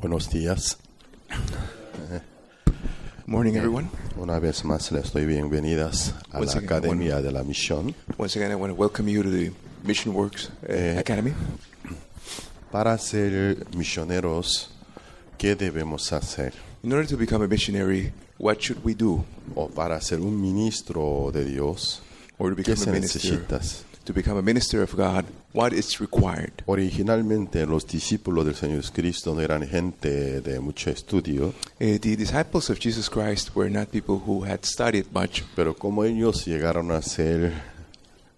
Buenos días. Morning, everyone. Una vez más les doy bienvenidas a Once la again, Academia de la Misión. Once again, I want to welcome you to the Mission Works Academy. Para ser misioneros, ¿qué debemos hacer? In order to become a missionary, what should we do? O para ser un ministro de Dios, Or to ¿qué become se a minister? necesitas? To become a minister of God, what is required? Originalmente los discípulos del Señor Jesucristo no eran gente de mucho estudio, The disciples of Jesus Christ were not people who had studied much, pero como ellos llegaron a ser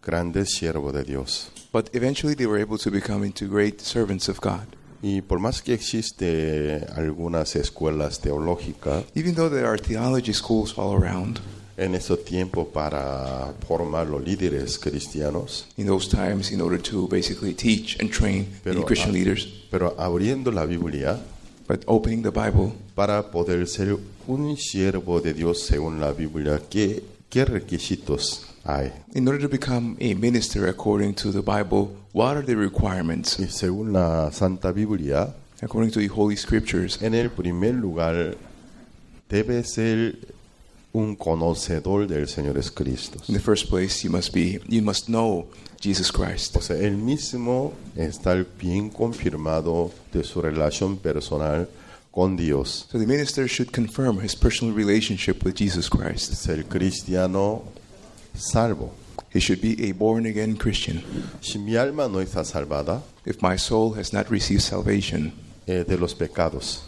grandes siervos de Dios. but eventually they were able to become into great servants of God. Y por más que existe algunas escuelas teológicas Even though there are theology schools all around, en ese tiempo para formar los líderes cristianos, in those times, in order to basically teach and train the Pero, Christian leaders, pero abriendo la Biblia but opening the Bible, para poder ser un siervo de Dios según la Biblia, ¿qué requisitos hay? in order to become a minister according to the Bible, what are the requirements? Y según la Santa Biblia, According to the Holy Scriptures, en el primer lugar debe ser un conocedor del Señor Jesucristo. in the first place, you must know Jesus Christ. O sea, él mismo está bien confirmado de su relación personal con Dios. So the minister should confirm his personal relationship with Jesus Christ. Ser cristiano salvo. He should be a born-again Christian. Si mi alma no está salvada If my soul has not received salvation de los pecados,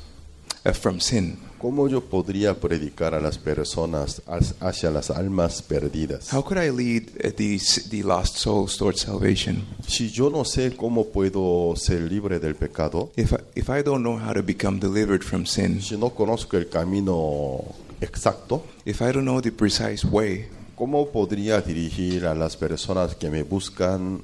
from sin, ¿cómo yo podría predicar a las personas hacia las almas perdidas? how could I lead the lost souls towards salvation? Si yo no sé cómo puedo ser libre del pecado, If I don't know how to become delivered from sin, si no conozco el camino exacto, if I don't know the precise way, ¿cómo podría dirigir a las personas que me buscan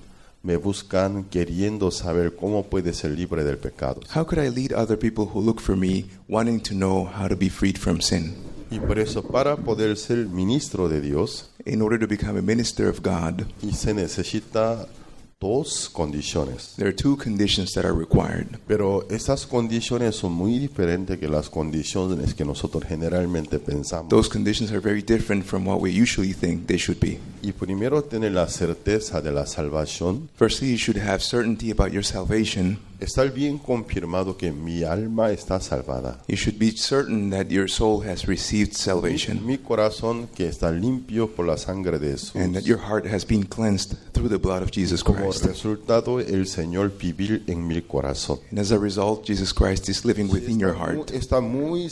queriendo saber cómo puede ser libre del pecado? how could I lead other people who look for me, wanting to know how to be freed from sin? Y por eso, para poder ser ministro de Dios, In order to become a minister of God, y se necesita dos condiciones. there are two conditions that are required. Pero esas condiciones son muy diferentes que las condiciones que nosotros generalmente pensamos. Those conditions are very different from what we usually think they should be. Y primero, tener la certeza de la salvación. Firstly, you should have certainty about your salvation. Estar bien confirmado que mi alma está salvada. You should be certain that your soul has received salvation Mi corazón que está limpio por la sangre de Jesús. and that your heart has been cleansed through the blood of Jesus Como Christ. resultado, el Señor vivir en mi corazón. And as a result, Jesus Christ is living within your heart. Está muy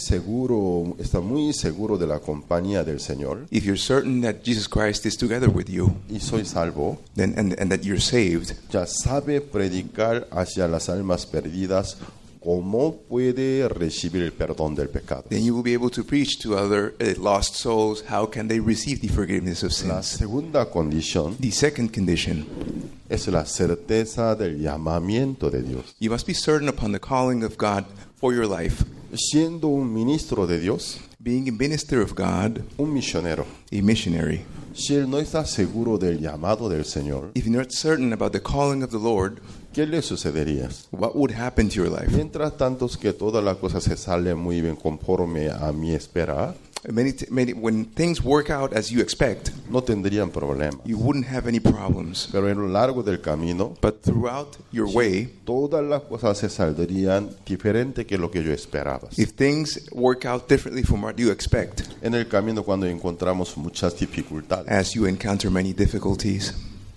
seguro de la compañía del Señor. If you're certain that Jesus Christ is together with you, Y soy salvo. then and that you're saved, Ya sabe predicar hacia las almas perdidas cómo puede recibir el perdón del pecado. then you will be able to preach to other lost souls how can they receive the forgiveness of La sins. segunda condición The second condition, es la certeza del llamamiento de Dios. you must be certain upon the calling of God for your life. Siendo un ministro de Dios, Being a minister of God, un misionero, a missionary, si él no está seguro del llamado del Señor, if you're not certain about the calling of the Lord, ¿qué le sucedería? what would happen to your life? Mientras tanto que toda la cosa se sale muy bien conforme a mi espera, When things work out as you expect, no tendrían problema. you wouldn't have any problems. Pero en lo largo del camino, But throughout your way, todas las cosas se saldrían diferente que lo que yo esperaba. if things work out differently from what you expect, En el camino, cuando encontramos muchas dificultades, as you encounter many difficulties,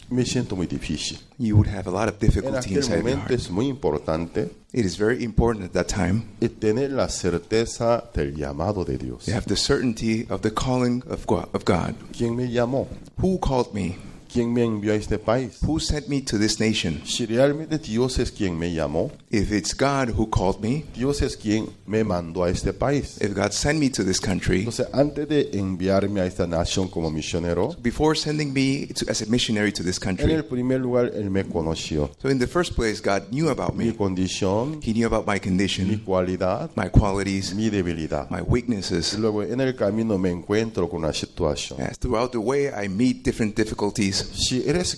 me siento muy difícil. you would have a lot of En difficulty aquel inside your momento heart. es muy importante It is very important at that time tener la certeza del llamado de Dios. to have the certainty of the calling of God. ¿Quién me llamó? Who called me? ¿Quién me envió a este país? Who sent me to this nation? Si realmente Dios es quien me llamó, If it's God who called me, Dios es quien me mandó a este país. if God sent me to this country, Entonces, antes de enviarme a esta nación como misionero, before sending me as a missionary to this en country, el primer lugar, Él me conoció. so in the first place, God knew about Mi me. condición, He knew about my mi condition, cualidad, my qualities, mi debilidad. my weaknesses. Luego, en el camino me encuentro con una situación. As throughout the way, I meet different difficulties. Si eres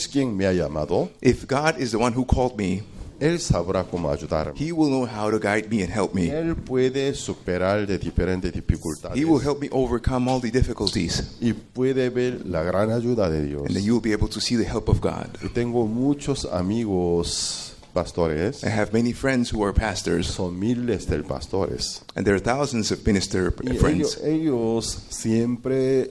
quien me ha llamado, If God is the one who called me, Él sabrá cómo ayudarme. He will know how to guide me and help me. Él puede superar de diferentes dificultades He will help me overcome all the difficulties. y puede ver la gran ayuda de Dios. And then you will be able to see the help of God. Y tengo muchos amigos pastores, I have many friends who are pastors, son miles de pastores. and there are thousands of minister Y friends. ellos siempre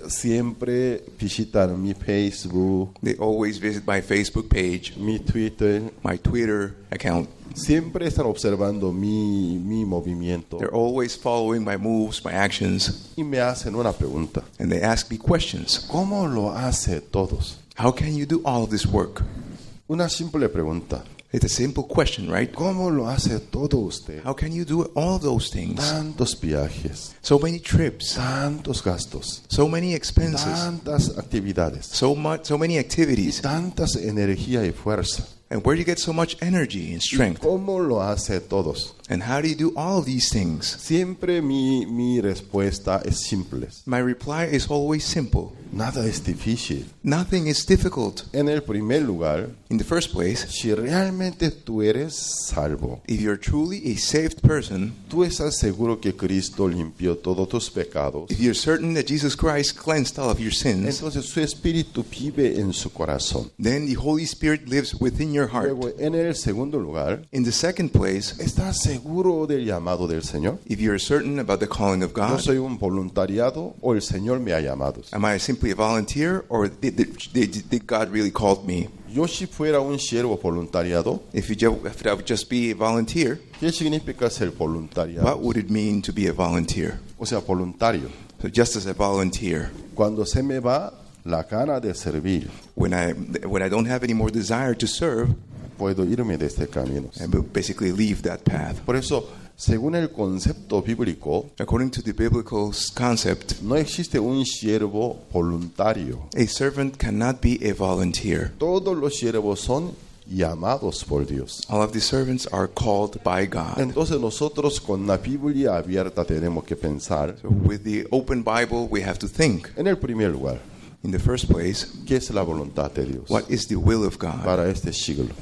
visitan mi Facebook, They always visit my Facebook page, mi Twitter. my Twitter account. Siempre están observando mi movimiento They're always following my moves, my actions, y me hacen una pregunta. and they ask me questions. ¿Cómo lo hace todos? How can you do all of this work? Una simple pregunta. It's a simple question, right? ¿Cómo lo hace todo usted? How can you do all those things? Tantos viajes, So many trips, tantos gastos, so many expenses, tantas actividades, so many activities. tantas energía y fuerza. And where do you get so much energy and strength? ¿Cómo lo hace todos? And how do you do all of these things? Siempre mi respuesta es simple. My reply is always simple. Nada es difícil. Nothing is difficult. En el primer lugar, In the first place, si realmente tú eres salvo, if you're truly a saved person, tú estás seguro que Cristo limpió todos tus pecados, if you're certain that Jesus Christ cleansed all of your sins, entonces su espíritu vive en su corazón. then the Holy Spirit lives within your heart. Luego, en el segundo lugar, In the second place, ¿estás seguro del llamado del Señor? if you're certain about the calling of ¿Yo God, soy un voluntariado o el Señor me ha llamado? am I simply a volunteer, or did God really call me? Yo si fuera un siervo voluntariado, If I would just be a volunteer, ¿qué significa ser voluntariado? what would it mean to be a volunteer? O sea, voluntario. So just as a volunteer, Cuando se me va la gana de servir, when I don't have any more desire to serve, puedo irme de este camino. I will basically leave that path. Por eso, según el concepto bíblico, According to the biblical concept, no existe un siervo voluntario. a servant cannot be a volunteer. Todos los siervos son llamados por Dios. All of the servants are called by God. Entonces nosotros con la Biblia abierta tenemos que pensar, So with the open Bible, we have to think, en el primer lugar, in the first place, ¿qué es la voluntad de Dios what is the will of God para este siglo,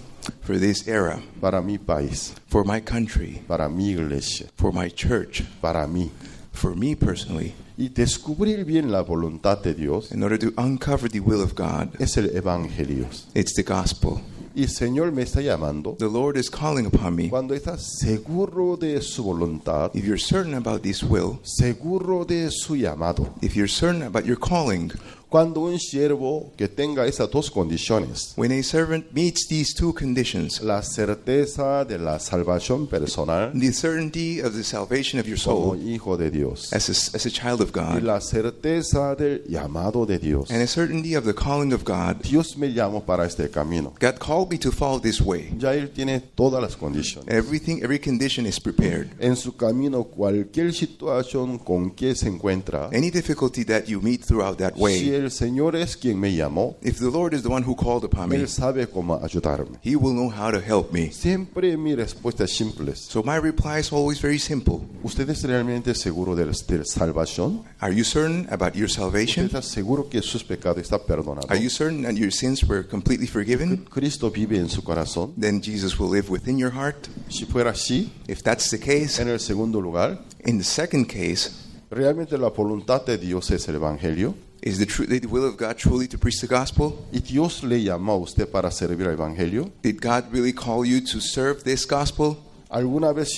for this era, para mi país, for my country, para mi iglesia, for my church, para mí? for me personally? Y descubrir bien la voluntad de Dios In order to uncover the will of God, es el evangelio. it's the gospel. Y el Señor me está llamando The Lord is calling upon me. cuando estás seguro de su voluntad, If you're certain about this will, seguro de su llamado. if you're certain about your calling, Cuando un siervo que tenga esas dos condiciones, when a servant meets these two conditions, la certeza de la salvación personal the certainty of the salvation of your como soul hijo de Dios as a child of y God, la certeza del llamado de Dios. and a certainty of the calling of God, Dios me llamó para este camino. God called me to follow this way. Ya Él tiene todas las condiciones. Every condition is prepared. En su camino, cualquier situación con que se encuentra, Any difficulty that you meet throughout that si way, el Señor es quien me llamó, if the Lord is the one who called upon me, Él sabe cómo ayudarme. He will know how to help me. Siempre mi respuesta es simple. So my reply is always very simple. ¿Usted es realmente seguro de salvación? Are you certain about your ¿Usted salvation? está seguro que sus pecados están perdonados? Are you certain that your sins were completely forgiven? ¿Cristo vive en su corazón? Then Jesus will live within your heart. Si fuera así, If that's the case, en el segundo lugar, in the second case, ¿realmente la voluntad de Dios es el Evangelio? is the will of God truly to preach the gospel? ¿Y Dios le llamó a usted para servir al Evangelio? Did God really call you to serve this gospel? ¿Alguna vez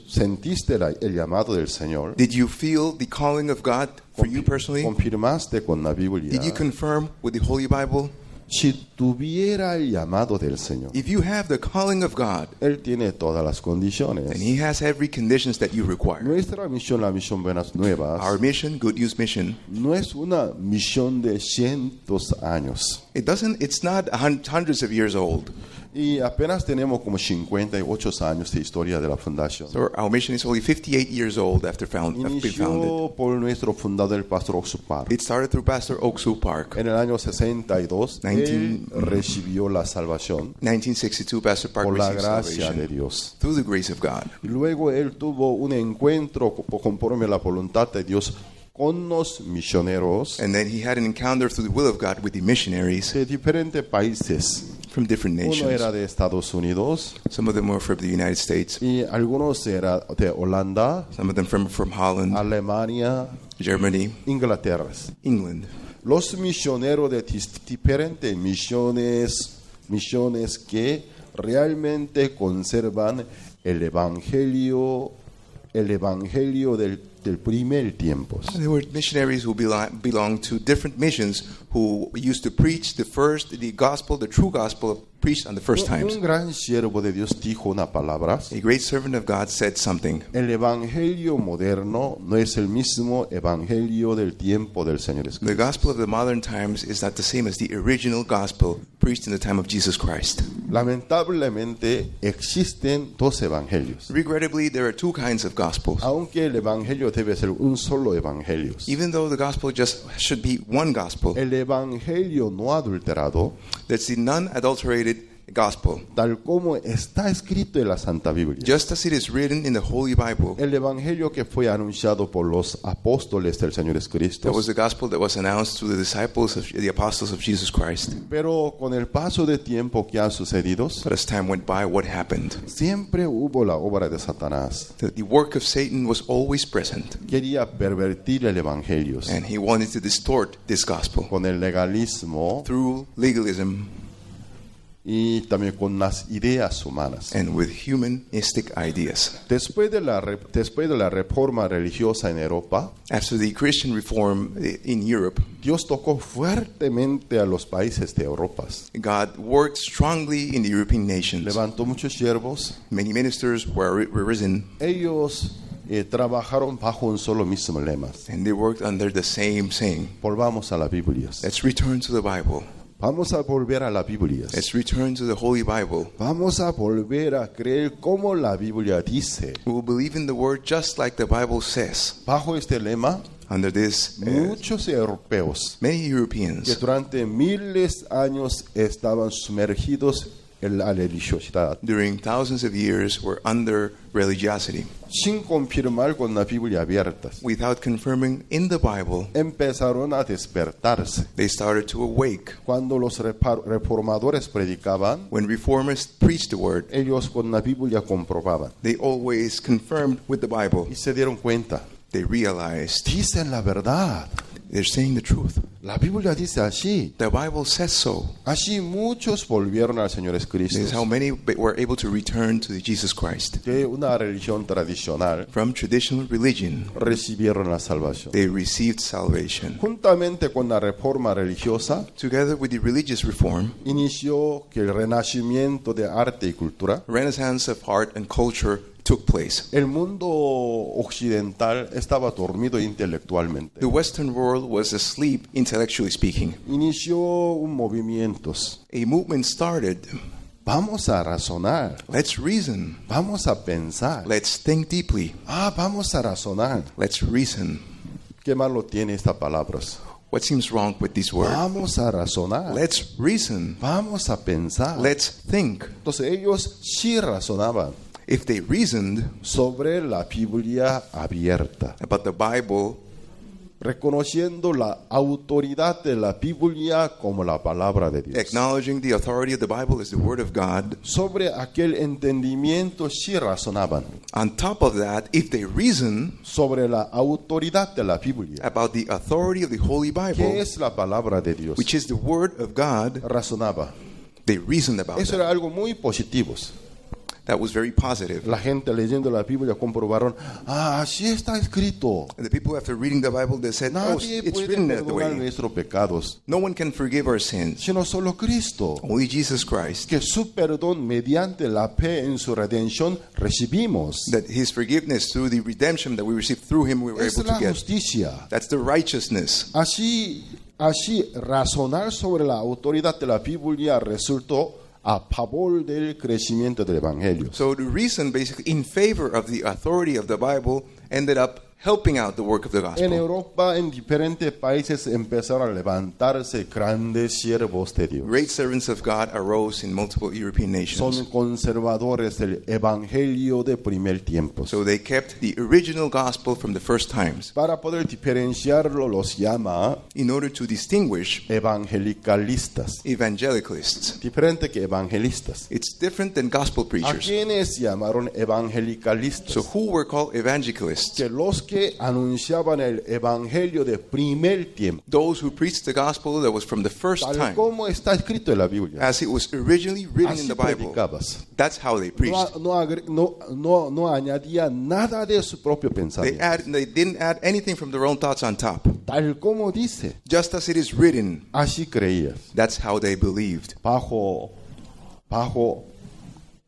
sentiste el llamado del Señor? Did you feel the calling of God for you personally? ¿Confirmaste con la Biblia? Did you confirm with the Holy Bible? Si tuviera el llamado del Señor, If you have the calling of God, Él tiene todas las condiciones. then He has every conditions that you require. Nuestra misión, la misión Buenas Nuevas, Our mission, Good News Mission, no es una misión de cientos años. it's not hundreds of years old. Y apenas tenemos como 58 años de historia de la fundación. So our mission is only 58 years old after being founded. Inició por nuestro fundador, el pastor Oksu Park. It started through Pastor Oksu Park. En el año 62, 19 él recibió la salvación 1962, Pastor Park por la received gracia de salvation Dios. through the grace of God. Y luego él tuvo un encuentro conforme a la voluntad de Dios con los misioneros And then he had an encounter through the will of God with the missionaries de diferentes países. from different Uno nations. era de Estados Unidos Some of them were from the United States, y algunos eran de Holanda, some of them from Holland, Alemania, Germany, Inglaterra. England. Los misioneros de diferentes misiones que realmente conservan el evangelio del primer tiempo. There were missionaries who belonged to different missions who used to preach the gospel, the true gospel preached on the first times. Un gran siervo de Dios dijo una palabra. A great servant of God said something. El evangelio moderno no es el mismo evangelio del tiempo del Señor The Jesucristo. gospel of the modern times is not the same as the original gospel preached in the time of Jesus Christ. Lamentablemente existen dos evangelios. Regrettably, there are two kinds of gospels. Aunque el evangelio debe ser un solo evangelio. Even though the gospel just should be one gospel, El evangelio no adulterado, that's the non-adulterated gospel, tal como está escrito en la Santa Biblia. just as it is written in the Holy Bible. El evangelio que fue anunciado por los apóstoles del Señor Jesucristo. That was the gospel that was announced to the disciples of the apostles of Jesus Christ. Pero con el paso de tiempo que ha sucedido, But as time went by, what happened? siempre hubo la obra de Satanás. The work of Satan was always present, Quería pervertir el evangelio and he wanted to distort this gospel con el legalismo through legalism y también con las ideas humanas. and with humanistic ideas. Después de la reforma religiosa en Europa, After the Christian reform in Europe, Dios tocó fuertemente a los países de Europa. God worked strongly in the European nations. Levantó muchos siervos. Many ministers were risen, Ellos trabajaron bajo un solo mismo lema. and they worked under the same saying. Volvamos a la Biblia. Let's return to the Bible. Vamos a volver a la Biblia. Let's return to the Holy Bible. Vamos a volver a creer como la Biblia dice. We will believe in the Word just like the Bible says. Bajo este lema, Under this, muchos europeos many que Europeans durante miles de años estaban sumergidos en la religiosidad, during thousands of years were under religiosity, sin confirmar con la Biblia abierta, without confirming in the Bible. empezaron a despertarse. They started to awake. Cuando los reformadores predicaban, When reformers preached the Word, ellos con la Biblia comprobaban they always confirmed with the Bible. y se dieron cuenta. They realized Dicen la verdad. they're saying the truth. La Biblia dice así. The Bible says so. Así muchos volvieron al Señor This is how Jesucristo many were able to return to Jesus Christ. de una religión tradicional. From traditional religion, Recibieron la salvación. they received salvation. Juntamente con la reforma religiosa, Together with the religious reform, inició que el renacimiento de arte y cultura. renaissance of art and culture took place. El mundo occidental estaba dormido intelectualmente. The Western world was asleep, intellectually speaking. Inició un movimiento. A movement started. Vamos a razonar. Let's reason. Vamos a pensar. Let's think deeply. Vamos a razonar. Let's reason. ¿Qué malo tiene estas palabras? What seems wrong with these words? Vamos a razonar. Let's reason. Vamos a pensar. Let's think. Entonces ellos sí razonaban If they reasoned sobre la Biblia abierta, about the Bible, reconociendo la autoridad de la Biblia como la palabra de Dios. acknowledging the authority of the Bible as the Word of God, Sobre aquel entendimiento sí razonaban. on top of that, if they reason Sobre la autoridad de la Biblia, about the authority of the Holy que Bible, es la palabra de Dios, which is the Word of God, razonaba. they reasoned about Eso that. era algo muy positivo. That was very positive. La gente leyendo la Biblia comprobaron, así está escrito. And the people, after reading the Bible, they said, oh, Nadie it's puede written that perdonar way. nuestros pecados, No one can forgive our sins. sino solo Cristo. Only Jesus Christ. Que su perdón mediante la fe en su redención recibimos. That His forgiveness through the redemption that we received through Him, we were Es able la to get. justicia. That's the righteousness. Así, razonar sobre la autoridad de la Biblia resultó a favor del crecimiento del Evangelio. So to reason basically in favor of the authority of the Bible ended up helping out the work of the En gospel. Europa, en diferentes países, empezaron a levantarse grandes siervos de Dios. Great servants of God arose in multiple European nations. Son conservadores del evangelio de primer tiempo. So they kept the original gospel from the first times. Para poder diferenciarlo, los llama In order to distinguish evangelicalistas. evangelicalists. Diferente que evangelistas. It's different than gospel ¿A preachers. quiénes llamaron evangelicalistas? So who were called evangelists? Que los que anunciaban el evangelio de primer tiempo, Those who preached the gospel that was from the first tal time, como está escrito en la Biblia. as it was originally written in Así the Bible. predicabas. That's how they No, preached. no añadía nada de su propio pensamiento. They didn't add anything from their own thoughts on top. Tal como dice, Just as it is written, así creías. that's how they believed. Bajo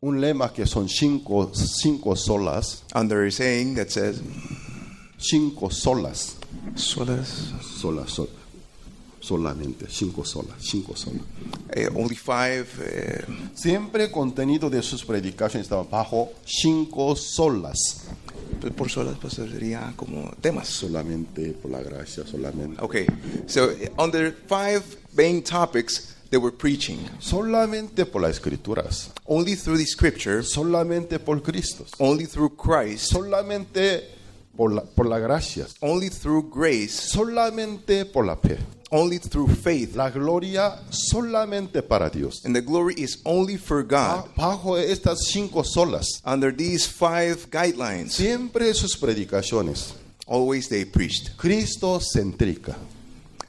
un lema que son cinco solas, Under a saying that says, cinco solas, solas, solamente, cinco solas. only five. Siempre el contenido de sus predicaciones estaba bajo cinco solas. Por solas pues sería como temas. Solamente por la gracia, solamente. Okay, so under five main topics they were preaching. Solamente por las escrituras. Only through the scripture, Solamente por Cristo. only through Christ, Solamente por la gracia. only through grace, Solamente por la fe. only through faith. La gloria solamente para Dios. And the glory is only for God. Bajo estas cinco solas, Under these five guidelines, siempre sus predicaciones, always they preached. Cristo-céntrica.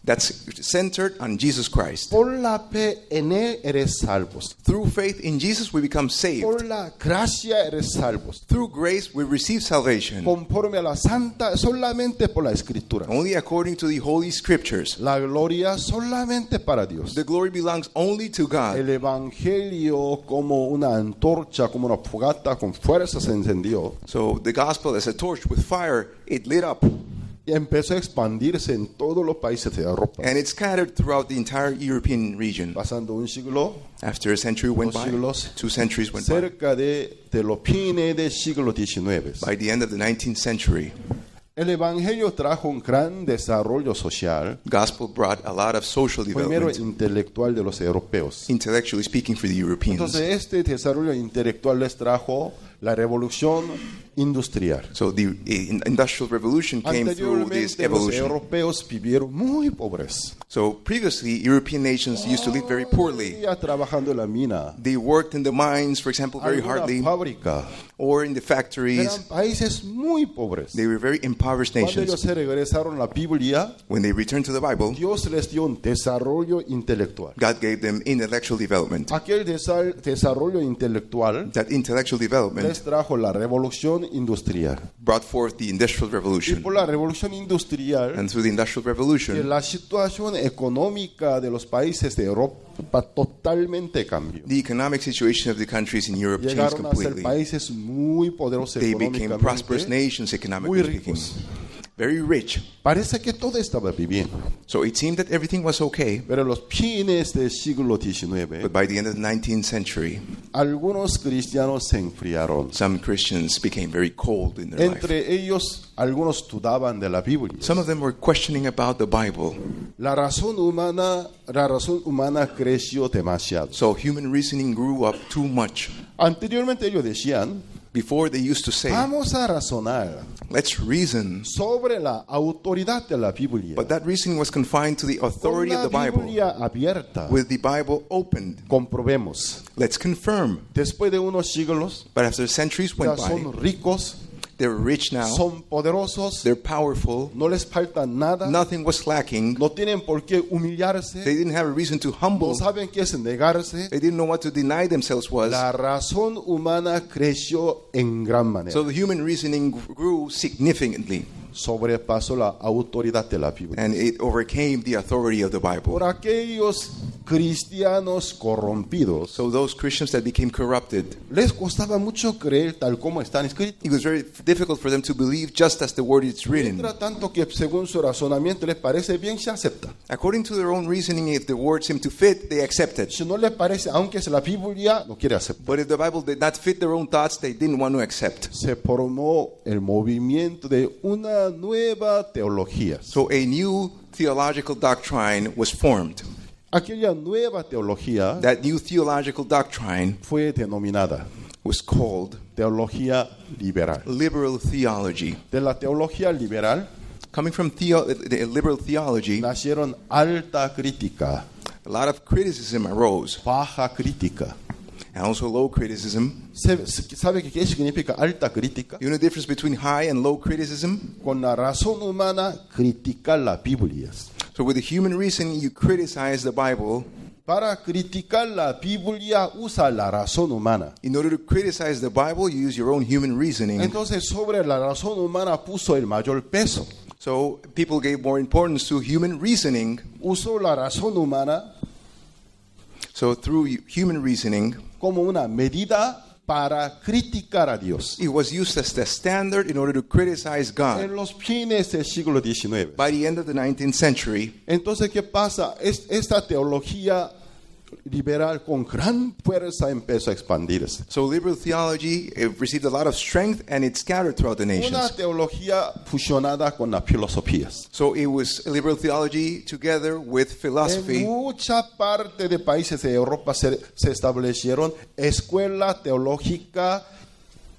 That's centered on Jesus Christ. Por la fe en Él eres salvos. Through faith in Jesus, we become saved. Por la gracia eres salvos. Through grace, we receive salvation. Conforme a la santa, solamente por la escritura. Only according to the Holy Scriptures. La gloria solamente para Dios. The glory belongs only to God. El evangelio como una antorcha, como una fogata con fuerza se encendió So the gospel, as a torch with fire, it lit up. y empezó a expandirse en todos los países de Europa. And it scattered throughout the entire European region. Pasando un siglo, After a century went Dos by, siglos. 2 centuries went by. cerca de los fines del siglo XIX. By the end of the 19th century, El evangelio trajo un gran desarrollo social, gospel brought a lot of social primero development, intelectual de los europeos. intellectually speaking, for the Europeans. Entonces este desarrollo intelectual les trajo la revolución industrial. So the industrial revolution came through this Anteriormente los evolution. europeos vivieron muy pobres. So previously, European nations used to live very poorly. Ya trabajando en la mina, They worked in the mines, for example, very alguna hardly, fábrica. or in the factories. Eran países muy pobres. They were very impoverished Cuando ellos nations. se regresaron a la Biblia, When they returned to the Bible, Dios les dio un desarrollo intelectual. God gave them intellectual development. Aquel desarrollo intelectual That intellectual development les trajo la revolución industrial. brought forth the industrial Y revolution. por la revolución industrial, And through the industrial que revolution, la situación económica de los países de Europa totalmente cambió. the economic situation of the countries in Europe changed Llegaron a ser completely. países muy poderosos They became prosperous económicamente, nations, muy economically speaking. ricos. Very rich. Parece que todo estaba bien, So it seemed that everything was okay. pero en los fines del siglo But XIX, by the end of the 19th century, algunos cristianos se enfriaron. some Christians became very cold in their life. Entre ellos, algunos dudaban de la Biblia. Some of them were questioning about the Bible. La razón humana creció demasiado. So human reasoning grew up too much. Anteriormente ellos decían, Before they used to say, vamos a razonar let's reason. sobre la autoridad de la Biblia. But that reasoning was confined to the Con authority of la the Bible. Biblia abierta, With the Bible opened, comprobemos. let's confirm. Después de unos siglos, But after centuries ya went by, son ricos, they're rich now, son poderosos, they're powerful, no les falta nada, nothing was lacking, no tienen por qué humillarse, they didn't have a reason to no humble, saben qué es negarse. they didn't know what to deny themselves was. La razón humana creció en gran manera. So the human reasoning grew significantly, Sobrepasó la autoridad de la Biblia. and it overcame the authority of the Bible. Por aquellos cristianos corrompidos, So those Christians that became corrupted, les costaba mucho creer tal como están escritos. it was very difficult for them to believe just as the word is written. Mientras tanto que según su razonamiento les parece bien, se acepta. According to their own reasoning, if the word seemed to fit, they accepted. Si no les parece, aunque es la Biblia, no quiere aceptar. But if the Bible did not fit their own thoughts, they didn't want to accept. Se formó el movimiento de una nueva teología. So a new theological doctrine was formed. Aquella nueva teología That new theological doctrine fue denominada was called teología liberal. liberal theology. De la teología liberal Coming from the liberal theology, nacieron alta crítica, a lot of criticism arose, baja crítica. and also low criticism. ¿Sabe qué significa alta crítica? You know the difference between high and low criticism? Con la razón humana criticar la Biblia. So with the human reason, you criticize the Bible. Para criticar la Biblia usa la razón humana. In order to criticize the Bible, you use your own human reasoning. Entonces sobre la razón humana puso el mayor peso. So people gave more importance to human reasoning. Usó la razón humana So through human reasoning, como una medida para criticar a Dios. it was used as the standard in order to criticize God. En los fines del siglo XIX. By the end of the 19th century, Entonces, ¿qué pasa? Esta teología liberal con gran fuerza empezó a expandirse. so liberal theology received a lot of strength and it scattered throughout the Una nations. teología fusionada con las filosofías. So it was liberal theology together with En philosophy. mucha parte de países de Europa se establecieron escuela teológica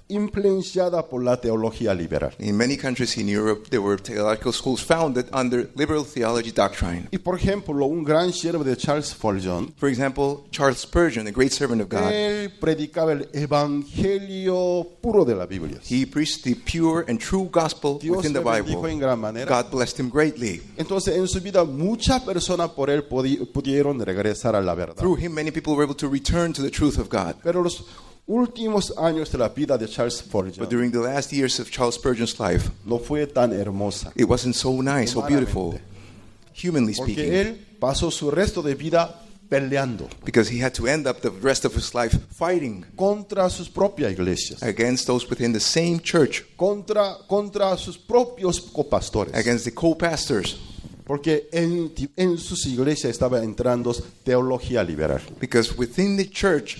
influenciada por la teología liberal. In many countries in Europe, there were theological schools founded under liberal theology doctrine. Y por ejemplo, un gran siervo de Charles Spurgeon, For example, Charles Spurgeon, a great servant of God, él predicaba el evangelio puro de la Biblia. he preached the pure and true gospel Dios within the le bendijo Bible. en gran manera. God blessed him greatly. Entonces, en su vida, muchas personas por él pudieron regresar a la verdad. Through him, many people were able to return to the truth of God. Pero los últimos años de la vida de Charles But Spurgeon during the last years of Charles Spurgeon's life, no fue tan hermosa, it wasn't so nice, so beautiful, humanly porque speaking, él pasó su resto de vida peleando because he had to end up the rest of his life fighting contra sus propias iglesias, against those within the same church, contra sus propios copastores, against the co-pastors, porque en sus iglesias estaba entrando teología liberal. because within the church,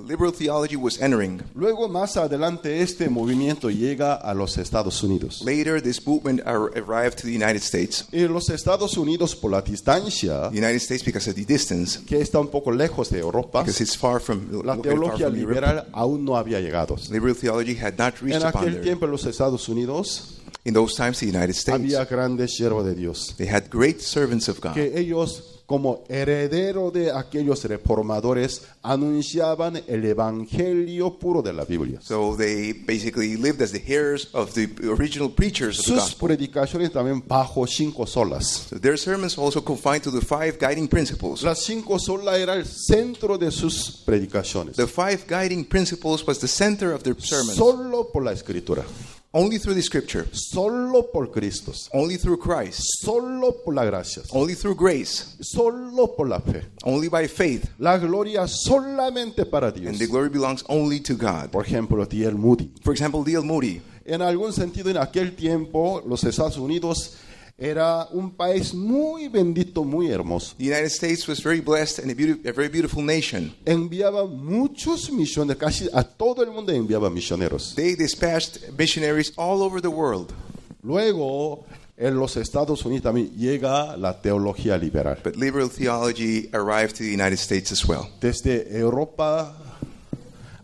liberal theology was entering. Luego, más adelante, este movimiento llega a los Estados Unidos. Later, this movement arrived to the United States. Y los Estados Unidos, por la distancia, The United States, because of the distance, que está un poco lejos de Europa, because it's far from la far teología from Europe, liberal aún no había llegado. liberal theology had not reached En upon aquel there. tiempo en los Estados Unidos In those times, the United States, había grandes siervos de Dios, they had great servants of God. que ellos, como heredero de aquellos reformadores, anunciaban el evangelio puro de la Biblia. So they basically lived as the heirs of the original preachers of the Sus gospel. predicaciones también bajo 5 solas. So their sermons also confined to the 5 guiding principles. Las 5 solas era el centro de sus predicaciones. The 5 guiding principles was the center of their sermons. Solo por la Escritura, Only through the scripture, solo por Cristo, only through Christ, solo por la gracia, only through grace, solo por la fe. only by faith, La gloria solamente para Dios. and the glory belongs only to God. Por ejemplo, D.L. Moody. For example, D.L. Moody. En algún sentido, en aquel tiempo, los Estados Unidos era un país muy bendito, muy hermoso. The United States was very blessed and a very beautiful nation. Enviaba muchos misioneros, casi a todo el mundo enviaba misioneros. They dispatched missionaries all over the world. Luego, en los Estados Unidos también llega la teología liberal. But liberal theology arrived to the United States as well. Desde Europa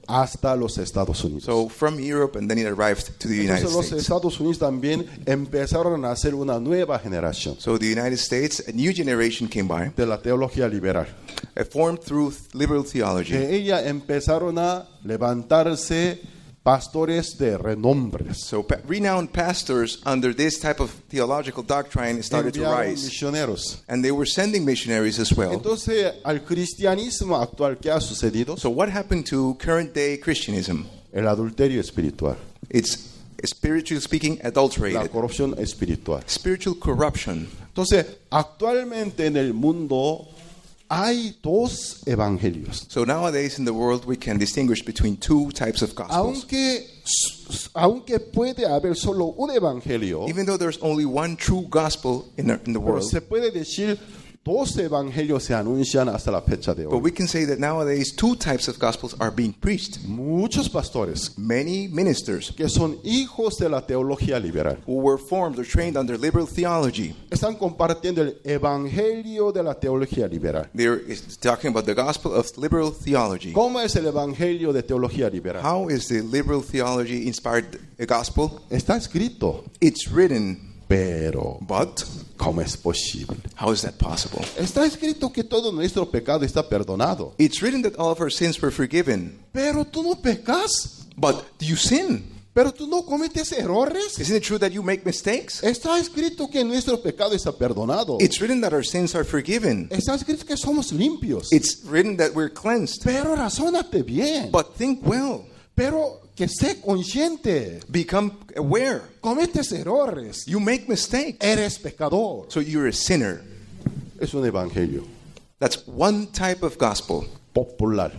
hasta los Estados Unidos. So from Europe, and then it arrived to the United Entonces los States. Estados Unidos también empezaron a hacer una nueva generación So the United States, a new generation came by, de la teología liberal. formed through liberal theology. Que ella empezaron a levantarse pastores de renombre. So renowned pastors under this type of theological doctrine started to Enviaron rise. misioneros. And they were sending missionaries as well. Entonces, al cristianismo actual, ¿qué ha sucedido? So what happened to current day Christianism? El adulterio espiritual, It's, spiritually speaking, la adulterated. corrupción espiritual. Spiritual corruption. Entonces, actualmente en el mundo hay dos evangelios. So nowadays in the world we can distinguish between two types of gospels. Aunque puede haber solo un evangelio, Even though there's only one true gospel in the pero world, se puede decir dos evangelios se anuncian hasta la fecha de but hoy. we can say that nowadays two types of gospels are being preached. Muchos pastores Many ministers que son hijos de la teología liberal who were formed or trained under liberal theology, están compartiendo el evangelio de la teología liberal. they're talking about the gospel of liberal theology. ¿Cómo es el evangelio de teología liberal? How is the liberal theology inspired gospel? Está escrito, It's written, pero but ¿cómo es posible? how is that possible? Está escrito que todo nuestro pecado está perdonado. It's written that all of our sins were forgiven, Pero tú no pecas. but do you sin? Pero tú no cometes errores. Isn't it true that you make mistakes? Está escrito que nuestro pecado está perdonado. It's written that our sins are forgiven. Está escrito que somos limpios. It's written that we're cleansed. Pero razónate bien. But think well. Pero que sé consciente. Become aware. Cometes errores. You make mistakes. Eres pecador. So you're a sinner. Es un evangelio That's one type of gospel. popular.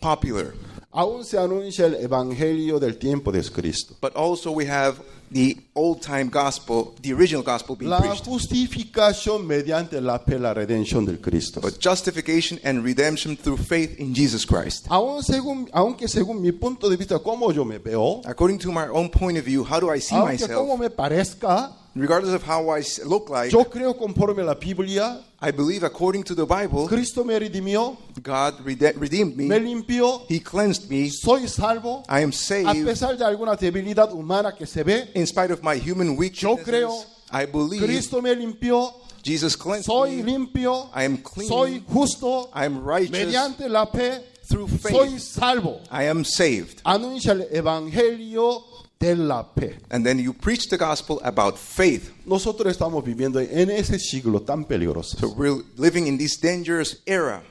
Popular. Aún se anuncia el evangelio del tiempo de Cristo. But also we have the old-time gospel, the original gospel being La preached. justificación mediante la fe, la redención del Cristo. But justification and redemption through faith in Jesus Christ. Aunque según mi punto de vista, como yo me veo, According to my own point of view, how do I see aunque como myself? me parezca, Regardless of how I look like, yo creo conforme a la Biblia, I believe according to the Bible, Cristo me redimió, God redeemed me me. limpió, He cleansed me. soy salvo, I am a saved. pesar de alguna debilidad humana que se ve. In spite of my human Yo creo, weaknesses, I believe Cristo me limpió, Jesus cleansed soy me. limpio, I am clean. soy justo, I am righteous. mediante la fe, Through faith. soy salvo. I am saved. Anuncia el evangelio de la fe. And then you preach the gospel about faith. Nosotros estamos viviendo en ese siglo tan peligroso. So we're living in this dangerous era.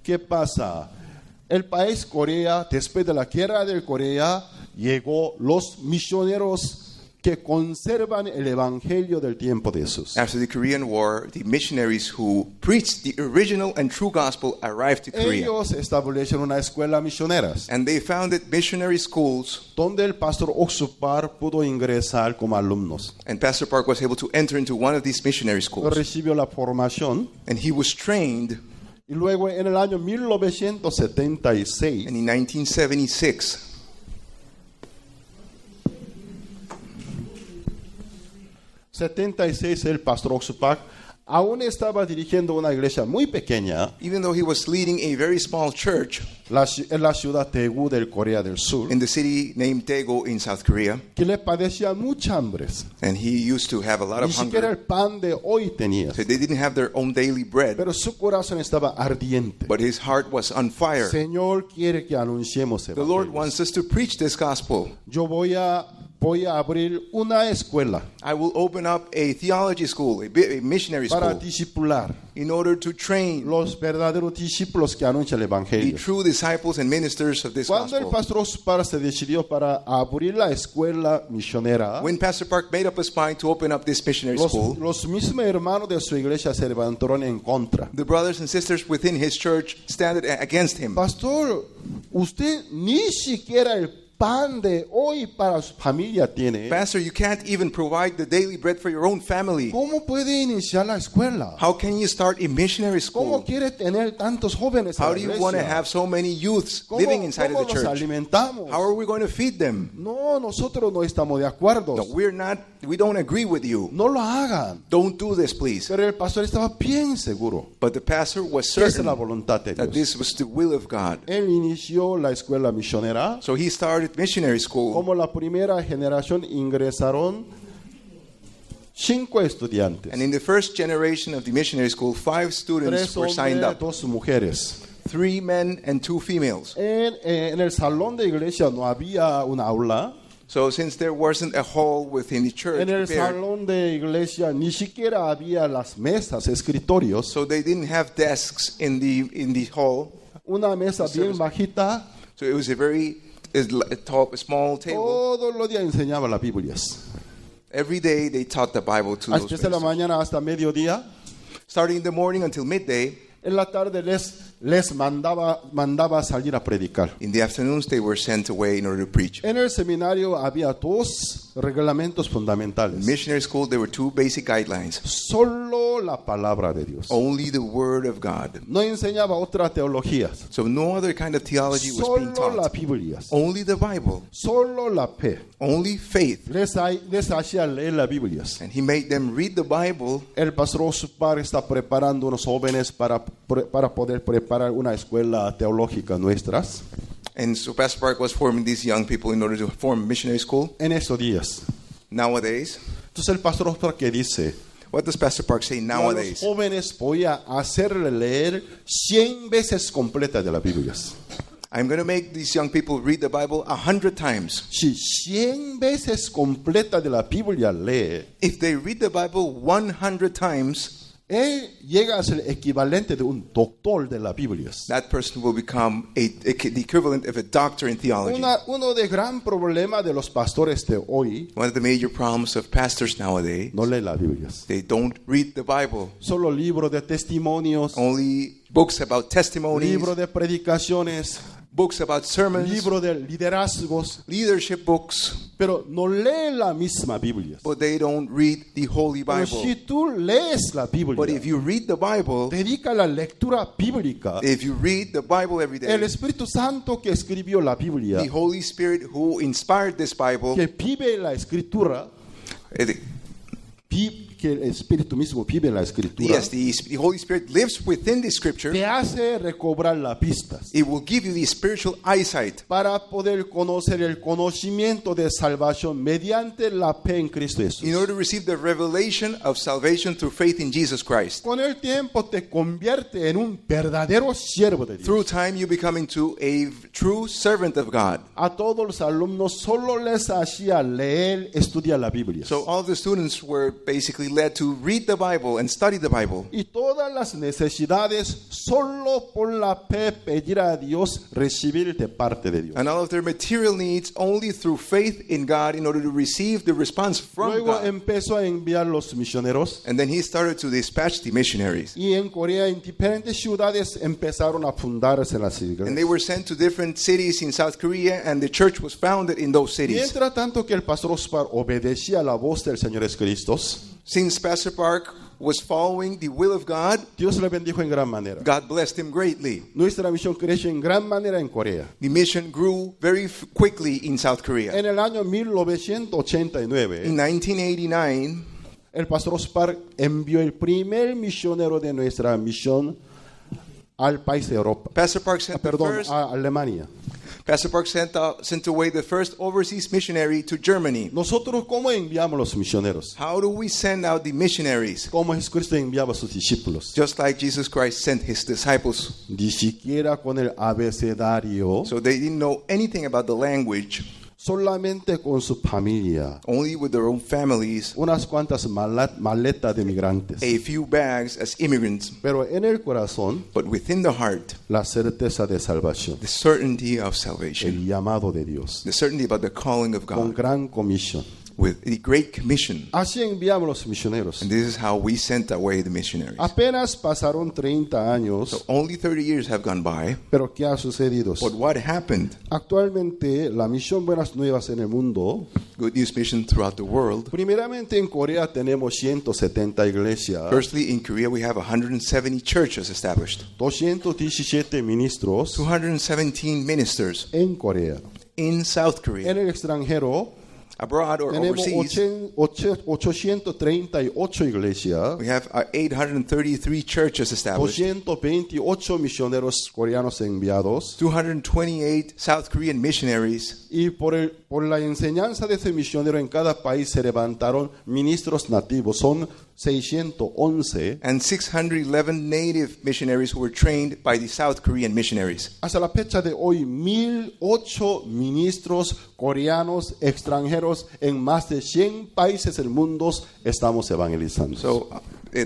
¿Qué pasa? El país Corea, después de la guerra de Corea, llegó los misioneros que conservan el evangelio del tiempo de Jesús. After the Korean War, the missionaries who preached the original and true gospel arrived to Korea. Ellos establecieron una escuela misioneras And they founded missionary schools, donde el pastor Oxupar pudo ingresar como alumnos. and Pastor Park was able to enter into one of these missionary schools. Recibió la formación And he was trained, y luego en el año 1976 and in 1976, el pastor Oxupar aún estaba dirigiendo una iglesia muy pequeña even though he was leading a very small church en la ciudad de Daegu del Corea del Sur, in the city named Daegu in South Korea, que le padecía mucha hambre. and he used to have a lot Ni of siquiera hunger. el pan de hoy tenía, So they didn't have their own daily bread, pero su corazón estaba ardiente. but his heart was on fire. Señor quiere que anunciemos The Lord evangelio. wants us to preach this gospel. Yo voy a abrir una escuela I will open up a theology school, a missionary para school, discipular in order to train los verdaderos discípulos que anuncian el the evangelio. true disciples and ministers of this Cuando el gospel. pastor Oxupar se decidió para abrir la escuela misionera, When Pastor Park made up his mind to open up this missionary school, los mismos hermanos de su iglesia se levantaron en contra. the brothers and sisters within his church stand against him. Pastor, usted ni siquiera el pan de hoy para su familia tiene. Pastor, you can't even provide the daily bread for your own family. ¿Cómo puede iniciar la escuela? How can you start a missionary ¿Cómo school? quiere tener tantos jóvenes en How la do you want to iglesia? have so many youths ¿Cómo, living inside cómo of the los church? alimentamos? How are we going to feed them? No, nosotros no estamos de acuerdo. No, we don't agree with you. No lo hagan. Don't do this, please. Pero el pastor estaba bien seguro But the pastor was que esa es certain la voluntad de that Dios. this was the will of God. Él inició la escuela misionera. So he started missionary school. Como la primera generación ingresaron 5 estudiantes. And in the first generation of the missionary school, 5 students 3 were signed hombres, up. 2 mujeres. 3 men and 2 females. En el salón de iglesia no había un aula. So since there wasn't a hall within the church En el prepared, salón de iglesia ni siquiera había las mesas, escritorios. so they didn't have desks in the hall. Una mesa bien bajita. So it was a small table. Todos los días enseñaba las Biblias. Every day they taught the Bible to those Desde la ministers. mañana hasta mediodía. Starting in the morning until midday, En la tarde les mandaba salir a predicar. In the afternoons, they were sent away in order to preach. En el seminario había dos reglamentos fundamentales. Missionary school, there were two basic guidelines. Solo la palabra de Dios. Only the word of God. No enseñaba otra teología. So no other kind of theology was being Solo la taught. Biblia. Only the Bible. Solo la fe. Only faith. Les hacía leer la Biblia. And he made them read the Bible. El pastor Oscar está preparando unos jóvenes para poder preparar una escuela teológica nuestras And so Pastor Park was forming these young people in order to form a missionary school. en estos días. Nowadays, Entonces el pastor Oscar que dice, what does Pastor Park say a los nowadays? jóvenes voy a hacerle leer 100 veces completa de la Biblia. I'm going to make these young people read the Bible 100 times. Si 100 veces completa de la Biblia lee, If they read the Bible 100 times, él llega a ser equivalente de un doctor de la Biblia. that person will become the equivalent of a doctor in theology. Uno de gran problema de los pastores de hoy, One of the major problems of pastors nowadays, no lee la Biblia. they don't read the Bible. Solo libros de testimonios, Only books about testimonies, libros de predicaciones, books about sermons, libros de liderazgos, leadership books, pero no lee la misma Biblia. but they don't read the Holy Pero Bible. si tú lees la But Biblia, if you read the Bible, dedica la lectura bíblica, if you read the Bible every el day, Espíritu Santo que escribió la Biblia, the Holy Spirit who inspired this Bible, que vive la escritura, que el Espíritu mismo vive la escritura, yes, the Holy Spirit lives within the Scripture. te hace recobrar las pistas It will give you the spiritual eyesight para poder conocer el conocimiento de salvación mediante la fe en Cristo Jesús. in order to receive the revelation of salvation through faith in Jesus Christ. Con el tiempo te convierte en un verdadero siervo de Dios. Through time, you become into a true servant of God. A todos los alumnos solo les hacía leer, estudiar la Biblia. So all the students were basically led to read the Bible and study the Bible. Y todas las necesidades solo por la fe pedir a Dios, recibir de parte de Dios. And all of their material needs only through faith in God in order to receive the response from Luego God. empezó a enviar los misioneros. And then he started to dispatch the missionaries. Y en Corea, en diferentes ciudades, empezaron a fundarse las And iglesias. they were sent to different cities in South Korea, and the church was founded in those cities. Mientras tanto que el pastor Oscar obedecía la voz del Señor Jesucristo, Since Pastor Park was following the will of God, Dios le bendijo en gran manera. God blessed him greatly. Nuestra misión creció en gran manera en Corea. The mission grew very quickly in South Korea. En el año 1989, In 1989, el pastor Oscar envió el primer misionero de nuestra misión al país de Europa. Pastor Park sent the Perdón, first. a Alemania. Pastor Park sent away the first overseas missionary to Germany. Nosotros, ¿cómo enviamos los misioneros? How do we send out the missionaries? Como Jesucristo enviaba a sus discípulos. Just like Jesus Christ sent his disciples. Ni siquiera con el abecedario, So they didn't know anything about the language, solamente con su familia. only with their own families, Unas cuantas maletas de migrantes. a few bags as immigrants, Pero en el corazón, but within the heart, la certeza de salvación. the certainty of salvation, El llamado de Dios. the certainty about the calling of Con God, gran comisión. with the Great Commission. Así enviamos los misioneros. And this is how we sent away the missionaries. Apenas pasaron 30 años, So only 30 years have gone by, pero ¿qué ha sucedido? but what happened? Actualmente, la misión Buenas Nuevas en el mundo, Good News Mission throughout the world. primeramente en Corea tenemos 170 iglesias, Firstly, in Korea, we have 170 churches established, 217 ministros 217 ministers. en Corea. In South Korea, En el extranjero abroad or tenemos overseas, 838 iglesias, we have 833 churches established, 228 misioneros coreanos enviados, 228 South Korean missionaries, y por la enseñanza de ese misionero en cada país se levantaron ministros nativos. Son 611. and 611 native missionaries who were trained by the South Korean missionaries. Hasta la fecha de hoy, 1008 ministros coreanos extranjeros en más de 100 países del mundo estamos evangelizando. So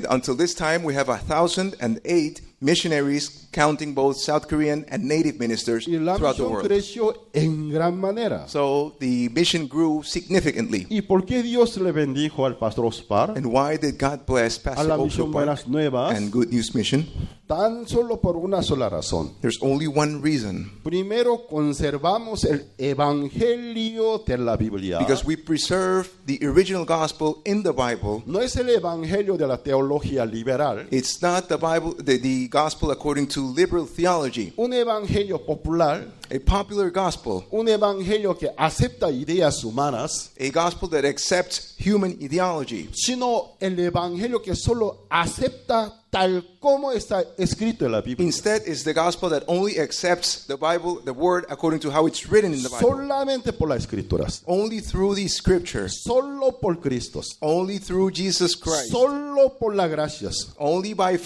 until this time, we have 1,008 missionaries counting both South Korean and native ministers Y la throughout the misión world. creció en gran manera. So the mission grew significantly. ¿Y por qué Dios le bendijo al pastor Ospar? And why did God bless A Pastor la Oak misión Park Buenas Nuevas, and Good News Mission? tan solo por una sola razón. There's only one reason. Primero, conservamos el evangelio de la Biblia. Because we preserve the original gospel in the Bible. No es el evangelio de la teología liberal, It's not the Bible, the gospel according to liberal theology. un evangelio popular, A popular gospel. un evangelio que acepta ideas humanas, A gospel that accepts human ideology. sino el evangelio que solo acepta tal como está escrito en la Biblia. Instead, it's the gospel that only accepts the Bible, the word, according to how it's written in the Bible. Solamente por las escrituras, Only through these scriptures. solo por Cristo, Only through Jesus Christ. solo por las gracias, Only by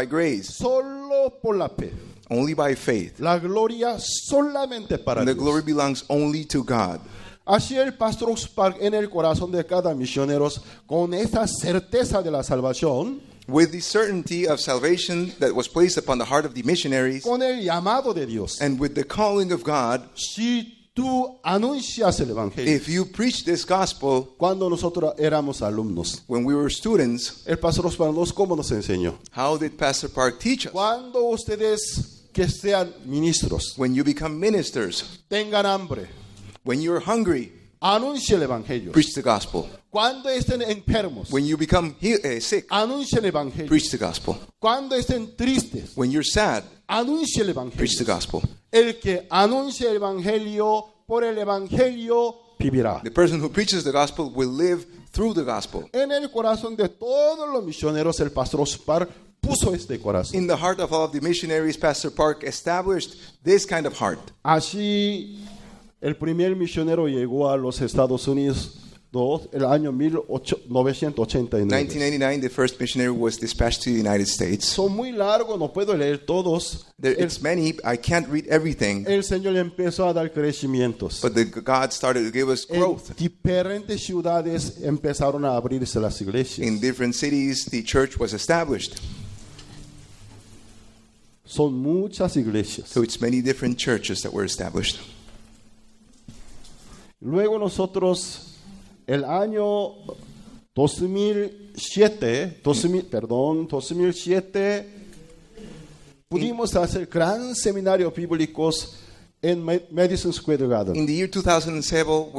grace. solo por la fe. Only by faith. La gloria solamente para And the Dios. glory belongs only to God. Así el pastor Spark en el corazón de cada misionero, con esa certeza de la salvación, With the certainty of salvation that was placed upon the heart of the missionaries, con el llamado de Dios. and with the calling of God, Si tú anuncias el evangelio, if you preach this gospel, cuando nosotros éramos alumnos, when we were students, el pastor Spark cómo nos enseñó. how did Pastor Park teach us? Cuando ustedes que sean ministros When you become ministers, tengan hambre, when you're hungry, anuncie el evangelio. preach the gospel. Cuando estén enfermos, When you become sick, anuncie el evangelio. preach the gospel. Cuando estén tristes, When you're sad, anuncie el preach the evangelio. gospel. El que anuncia el evangelio, por el evangelio vivirá. The person who preaches the gospel will live through the gospel. En el corazón de todos los misioneros, el pastor Ospar puso este corazón. In the heart of all of the missionaries, Pastor Park established this kind of heart. Así, el primer misionero llegó a los Estados Unidos el año 1989. 1999, the first missionary was dispatched to the United States. Son muy largos, no puedo leer todos. It's many. I can't read everything, El Señor le empezó a dar crecimientos. but God started to give us En growth. diferentes ciudades empezaron a abrirse las iglesias. In different cities, the church was established. Son muchas iglesias. So it's many different churches that were established. Luego nosotros, el año 2007, pudimos hacer gran seminario bíblicos en Madison Square Garden. In the year 2007,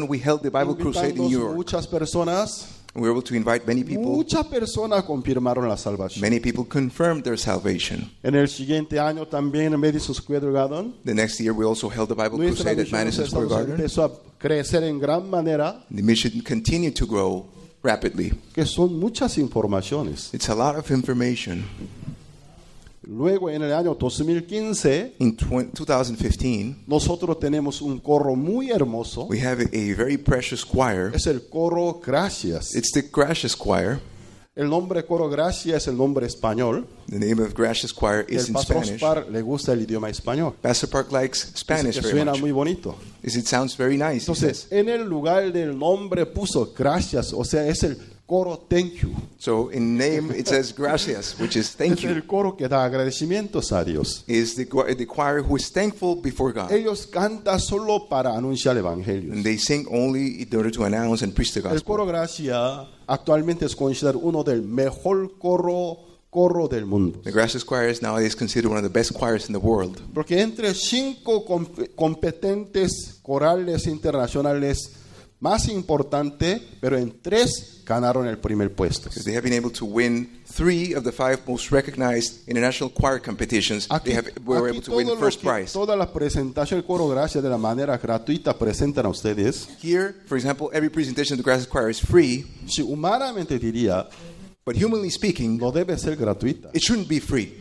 we held the Bible Crusade in New Invitamos York. muchas personas. We were able to invite many people. Muchas personas confirmaron la salvación. Many people confirmed their salvation. En el siguiente año también en Madison Square Garden, The next year, we also held the Bible nuestra Crusade at misión Madison Square Garden. empezó a crecer en gran manera, The mission continued to grow rapidly. que son muchas informaciones. It's a lot of information. Luego en el año 2015, In 2015, nosotros tenemos un coro muy hermoso. we have a very precious choir. Es el coro Gracias. It's the Gracious Choir. El nombre coro Gracias es el nombre español. The name of Gracious Choir Y is el in pastor Spanish. Ospar le gusta el idioma español. Pastor Park likes Dice Spanish que very suena much. muy bonito. It sounds very nice. He Entonces, says. en el lugar del nombre puso Gracias, o sea, es el coro Thank You. So in name it says Gracias, which is thank Es you. el coro que da agradecimientos a Dios. Is the choir who is thankful before God. Ellos cantan solo para anunciar el evangelio. And they sing only in order to announce and preach the El gospel. coro Gracia actualmente es considerado uno del mejor coro del mundo. The Gracious Choir is nowadays considered one of the best choirs in the world. Porque entre 5 competentes corales internacionales más importantes, pero en 3 ganaron el primer puesto. Because they have been able to win 3 of the 5 most recognized international choir competitions. Aquí, Were aquí able to win todo first prize. toda la presentación del coro Gracia de la manera gratuita presentan a ustedes. Here, for example, every presentation of the Gracious Choir is free, Si humanamente diría, but humanly speaking, no debe ser gratuita. it shouldn't be free.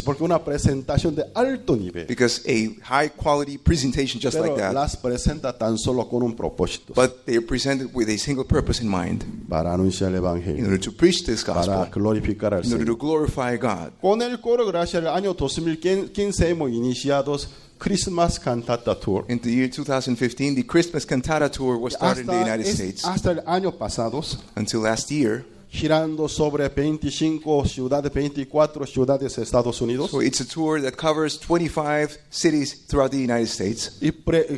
Porque una presentación de alto nivel. Because a high quality presentation just Pero like that, las presenta tan solo con un propósito. but they are presented with a single purpose in mind, Para anunciar el in evangelio. order to preach this Para gospel, glorificar al in order Señor. to glorify God. Con el coro Gracia, el año 2015 hemos iniciado Christmas Cantata Tour. In the year 2015, the Christmas Cantata Tour was started in the United States. Hasta el año pasado Until last year, girando sobre 25 ciudades, 24 ciudades de Estados Unidos, So it's a tour that covers 25 cities throughout the United States. y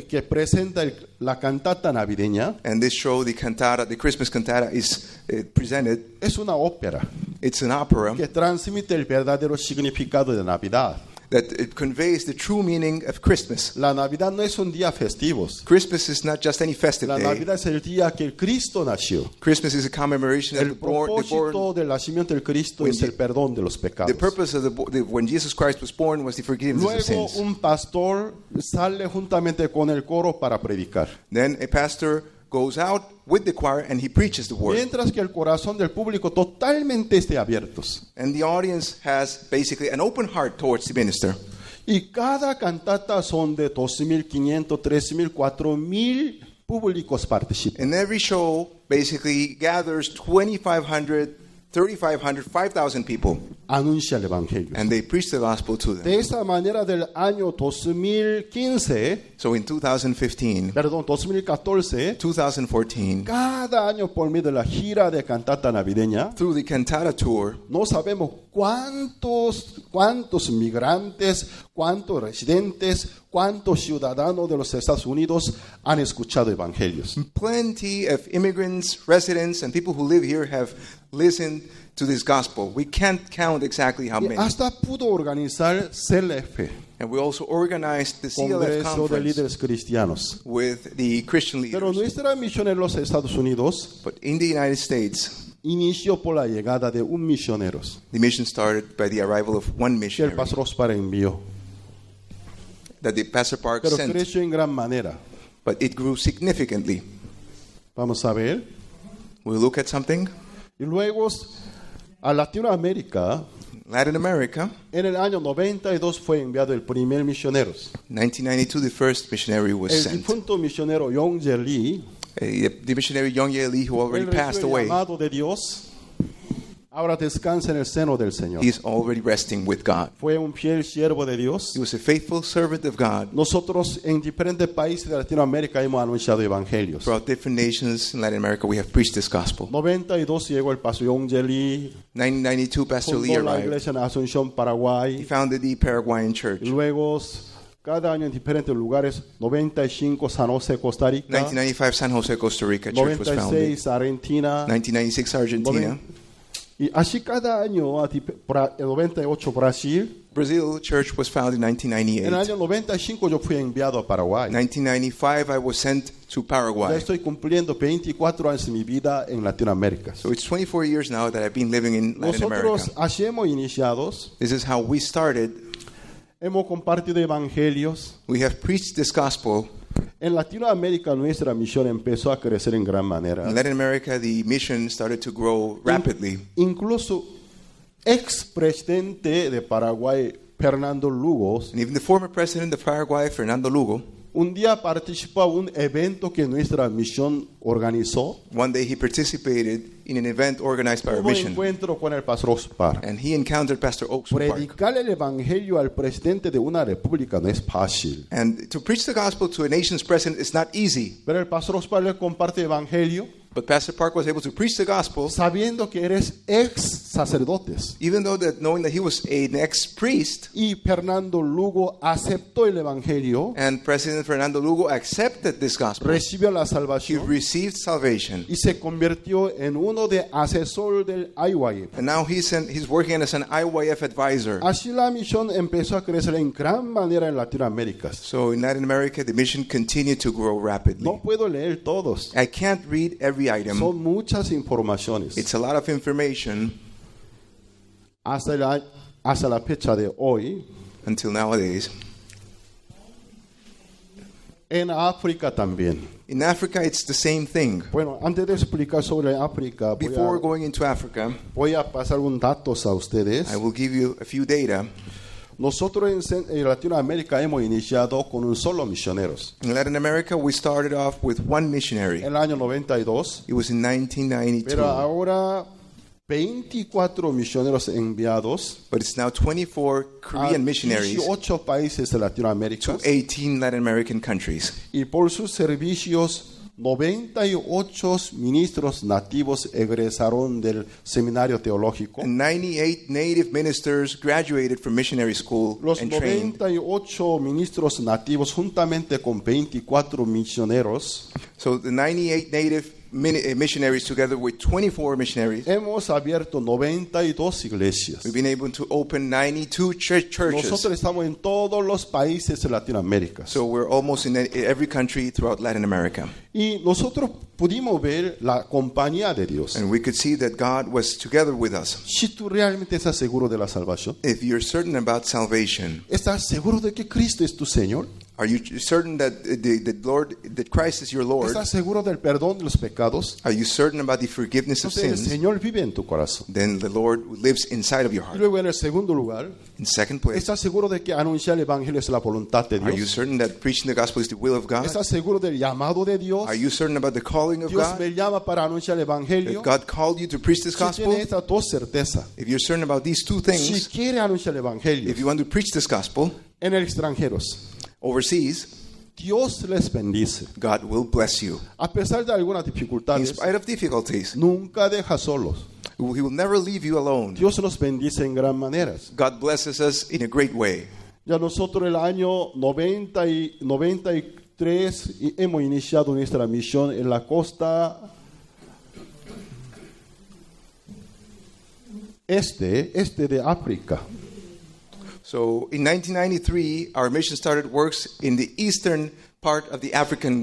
que presenta la cantata navideña. And this show, the cantata, the Christmas cantata, is presented. Es una ópera It's an opera que transmite el verdadero significado de Navidad. that it conveys the true meaning of Christmas. La Navidad no es un día festivo. Christmas is not just any festive La day. Navidad es el día que el Cristo nació. Christmas is a commemoration of El propósito del nacimiento del Cristo es el perdón de los the pecados. purpose of when Jesus Christ was born was the forgiveness of Luego sins. un pastor sale juntamente con el coro para predicar. Then a pastor goes out with the choir and he preaches the word. Mientras que el corazón del público totalmente esté abiertos. And the audience has basically an open heart towards the minister. Y cada cantata son de 2.500, 3.000, 4.000 públicos participan. And every show basically gathers 2,500, 3,500, 5,000 people. Anuncia el Evangelio. And they preach the gospel to them. De esa manera del año 2015, So in 2015, 2014, 2014, cada año por medio de la gira de cantata navideña, through the cantata tour, no sabemos cuántos migrantes, cuántos residentes, cuántos ciudadanos de los Estados Unidos han escuchado evangelios. plenty of immigrants, residents, and people who live here have listened to this gospel. We can't count exactly how Y many. hasta pudo organizar CLF, And we also organized the CLF Congreso de conference Líderes Cristianos. with the Christian Pero leaders. nuestra misión en los Estados Unidos But in the United States, inició por la llegada de un misionero the mission started by the arrival of one que el missionary pastor Ospar envió. that the Pastor Park Pero sent, creció en gran manera. but it grew significantly. Vamos a ver. We look at something. Y luego a Latinoamérica, Latin America, en el año 92 fue enviado el primer misionero. 1992, the first missionary was El sent. difunto misionero Yongje Lee, The missionary Young Ye Lee, who already él passed recibió el away, llamado de Dios. Ahora descansa en el seno del Señor. he is already resting with God. Fue un fiel siervo de Dios. He was a faithful servant of God. Nosotros en diferentes países de Latinoamérica hemos anunciado evangelios. Throughout different nations in Latin America, we have preached this gospel. 92 llegó el pastor Yongje Lee, 1992, Pastor Lee fundó la arrived. iglesia en Asunción, He Paraguay. founded the Paraguayan church. Luego, cada año en diferentes lugares, 95 San José, Costa Rica, 1995, San Jose, Costa Rica church was founded. 96 Argentina, 1996, Argentina. y así cada año, el 98 Brasil. Brazil church was founded in En el 1998. año 95 yo fui enviado a Paraguay. 1995, I was sent to Ya Paraguay. estoy cumpliendo 24 años de mi vida en Latinoamérica. So it's 24 years now that I've been living in Latin Nosotros America. así hemos iniciados, This is how we started. hemos compartido evangelios. We have preached this gospel. En Latinoamérica nuestra misión empezó a crecer en gran manera. In Latin America, the mission started to grow rapidly. Incluso expresidente de Paraguay, Fernando Lugos, And even the former president of Paraguay, Fernando Lugo, un día participó en un evento que nuestra misión organizó. one day he participated in an event organized by our Tuvo mission. encuentro con el pastor Ospar. And he encountered Pastor Oaks Park. Predicar el evangelio al presidente de una república no es fácil. And to preach the gospel to a nation's president is not easy. Pero el pastor Ospar le comparte evangelio But Pastor Park was able to preach the gospel, sabiendo que eres ex sacerdotes. even though that knowing that he was an ex-priest, Y Fernando Lugo aceptó el evangelio, and President Fernando Lugo accepted this gospel. recibió la He salvación received salvation. y se convirtió en uno de asesor del IYF. And now he's working as an IYF advisor. Así la misión empezó a crecer en gran manera en Latinoamérica. So in Latin America, the mission continued to grow rapidly. No puedo leer todos. I can't read every item. Son muchas informaciones. It's a lot of information Hasta la fecha de hoy, until nowadays. en África también. In Africa, it's the same thing. Bueno, antes de explicar sobre África, Before going into Africa, voy a pasar un datos a ustedes. I will give you a few data. Nosotros en Latinoamérica hemos iniciado con un solo misionero. In Latin America, we started off with one missionary. En el año 92, It was in 1992. pero ahora 24 misioneros enviados But it's now 24 a Korean missionaries 18 países de Latinoamérica to 18 Latin American countries. y por sus servicios 98 ministros nativos egresaron del seminario teológico. And 98 native ministers graduated from missionary school Los and trained. 98 ministros nativos, juntamente con 24 misioneros, So the 98 native missionaries, together with 24 missionaries, hemos abierto 92 iglesias. we've been able to open 92 churches. Nosotros estamos en todos los países de Latinoamérica. So we're almost in every country throughout Latin America. Y nosotros pudimos ver la compañía de Dios. And we could see that God was together with us. Si tú realmente estás seguro de la salvación, If you're certain about salvation, ¿estás seguro de que Cristo es tu Señor? are you certain that that Christ is your Lord? ¿Estás seguro del perdón de los pecados? Are you certain about the forgiveness of Entonces el sins? Señor vive en tu corazón. Then the Lord lives inside of your Y heart. luego en el segundo lugar, In second place, ¿estás seguro de que anunciar el Evangelio es la voluntad de are you Dios? certain that preaching the gospel is the will of God? ¿Estás seguro del llamado de Dios? Are you certain about the calling of Dios God? me llama para anunciar el Evangelio. That God called you to preach this Si gospel? tiene estas dos certezas, If you're certain about these two si things, quiere anunciar el Evangelio if you want to preach this gospel en el extranjeros, overseas, Dios les bendice. God will bless you. A pesar de algunas In dificultades, spite of difficulties, nunca deja solos. He will never leave you alone. Dios los bendice en gran manera. God blesses us in a great way. Ya nosotros el año 93 hemos iniciado nuestra misión en la costa este de África. So in 1993, our mission started works in the eastern part of the African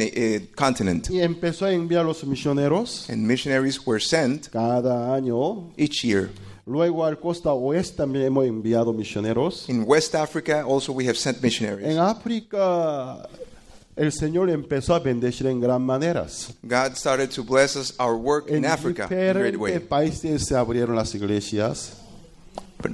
continent. Y empezó a enviar los misioneros And missionaries were sent cada año. each year. Luego al costa oeste también hemos enviado misioneros. In West Africa, also we have sent missionaries. En África el Señor empezó a bendecir en gran maneras. God started to bless us, our work in En Africa in a great diferentes way. países se abrieron las iglesias. But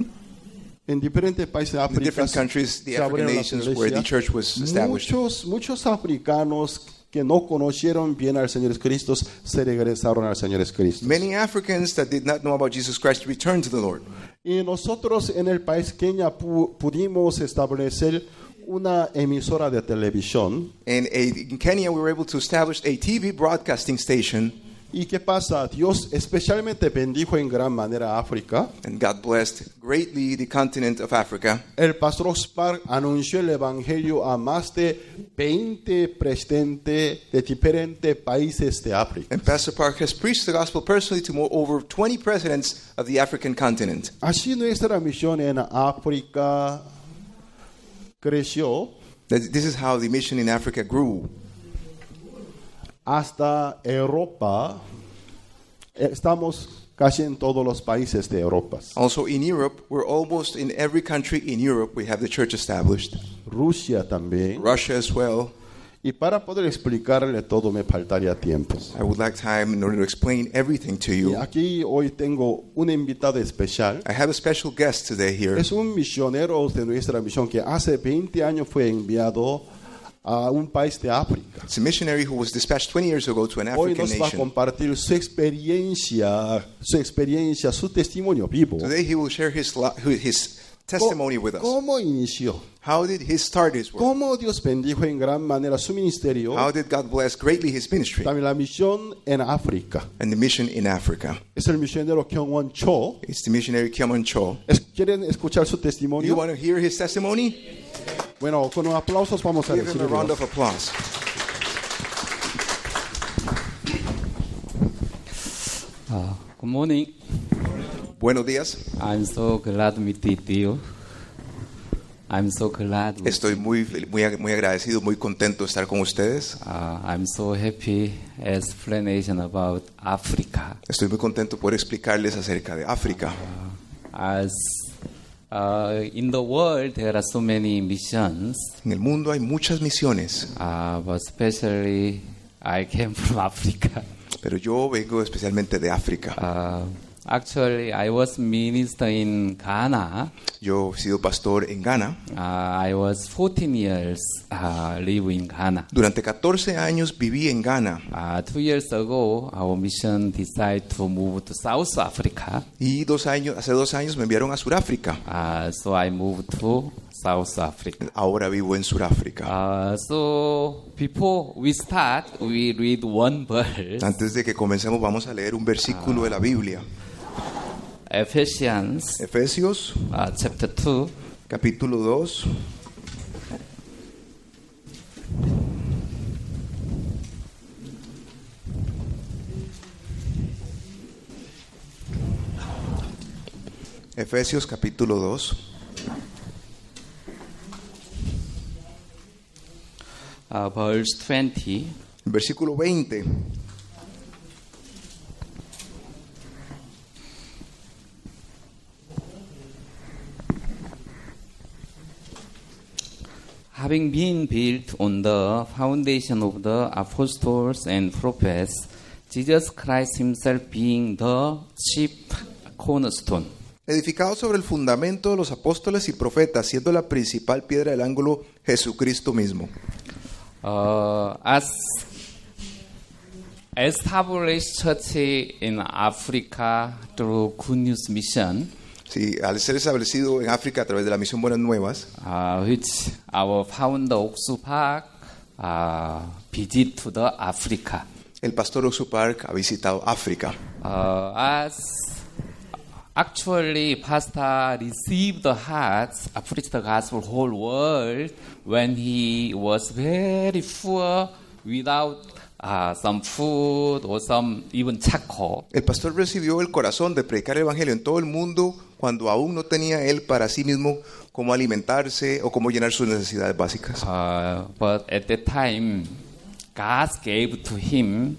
En diferentes países de in África different countries, the se African abrieron las nations where the iglesias. church was established. Muchos africanos que no conocieron bien al Señor Cristo se regresaron al Señor Cristo. Many Africans that did not know about Jesus Christ returned to the Lord. Y nosotros en el país Kenia pudimos establecer una emisora de televisión. And in Kenya, we were able to establish a TV broadcasting station. ¿Y qué pasa? Dios especialmente bendijo en gran manera a África. And God blessed greatly the continent of Africa. El pastor Spark anunció el evangelio a más de 20 presidentes de diferentes países de África. And Pastor Park has preached the gospel personally to over 20 presidents of the African continent. Así nuestra misión en África creció This is how the mission in Africa grew. hasta Europa. Estamos casi en todos los países de Europa. Also in Europe, we're almost in every country in Europe we have the church established. Rusia también. Russia as well. Y para poder explicarle todo me faltaría tiempo. I would like time in order to explain everything to Y you. aquí hoy tengo un invitado especial. I have a special guest today here. Es un misionero de nuestra misión que hace 20 años fue enviado a un país de África. It's a missionary who was dispatched 20 years ago to an Hoy African nos va a nation. compartir su experiencia, su testimonio vivo. Today he will share his testimony with us. ¿Cómo inició? How did he start his work? ¿Cómo Dios bendijo en gran manera su ministerio? How did God bless greatly his ministry También la misión en África. and the mission in Africa? Es el misionero Kyung-won Cho. It's the missionary Kyung Cho. ¿Quieren escuchar su Do you testimonio? want to hear his testimony? Bueno, con unos aplausos vamos a Give him a round recibirlo. of applause. Good morning. Buenos días. I'm so glad to meet you. I'm so glad. Estoy muy agradecido, muy contento de estar con ustedes. I'm so happy explanation about Africa. Estoy muy contento por explicarles acerca de África. As in the world there are so many missions, En el mundo hay muchas misiones, but especially I came from Africa. pero yo vengo especialmente de África. Actually, I was minister in Ghana. Yo he sido pastor en Ghana. I was 14 years live in Ghana. Durante 14 años viví en Ghana 2 years ago, our mission decided to move to South Africa. y hace 2 años me enviaron a Sudáfrica. So I moved to South Africa. Ahora vivo en Sudáfrica. So before we start, we read one verse, Antes de que comencemos, vamos a leer un versículo de la Biblia. Ephesians Efesios, chapter 2. capítulo 2. Efesios capítulo 2, Verse 20. versículo 20. Having been built on the foundation of the apostles and prophets, Jesus Christ himself being the chief cornerstone. Edificado sobre el fundamento de los apóstoles y profetas, siendo la principal piedra del ángulo Jesucristo mismo. As established church in Africa through Good News Mission, Sí, al ser establecido en África a través de la misión Buenas Nuevas, which our founder Oksu Park visit to the Africa. el pastor Oksu Park ha visitado África. As actually, Pastor received the hearts, preached the gospel whole world when he was very poor, without some food or some even charcoal. El pastor recibió el corazón de predicar el evangelio en todo el mundo cuando aún no tenía él para sí mismo cómo alimentarse o cómo llenar sus necesidades básicas. But at that time, God gave to him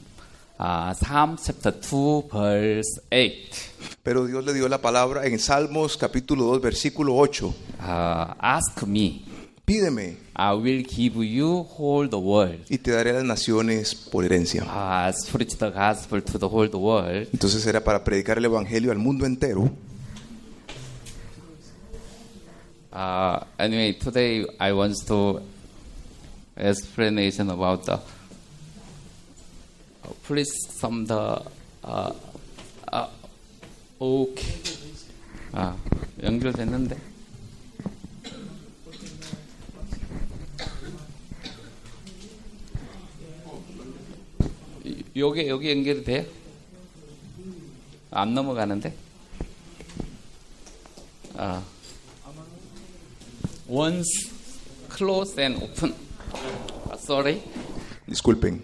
Psalm chapter 2, verse 8. Pero Dios le dio la palabra en Salmos capítulo 2, versículo 8. Ask me, Pídeme I will give you whole the world. y te daré las naciones por herencia. Preach the gospel to the whole the world. Entonces era para predicar el evangelio al mundo entero. Anyway, today I want to explanation about the please some the okay. 연결됐는데. 여기 연결이 돼요? 안 넘어가는데? Once close and open. Sorry. Disculpen.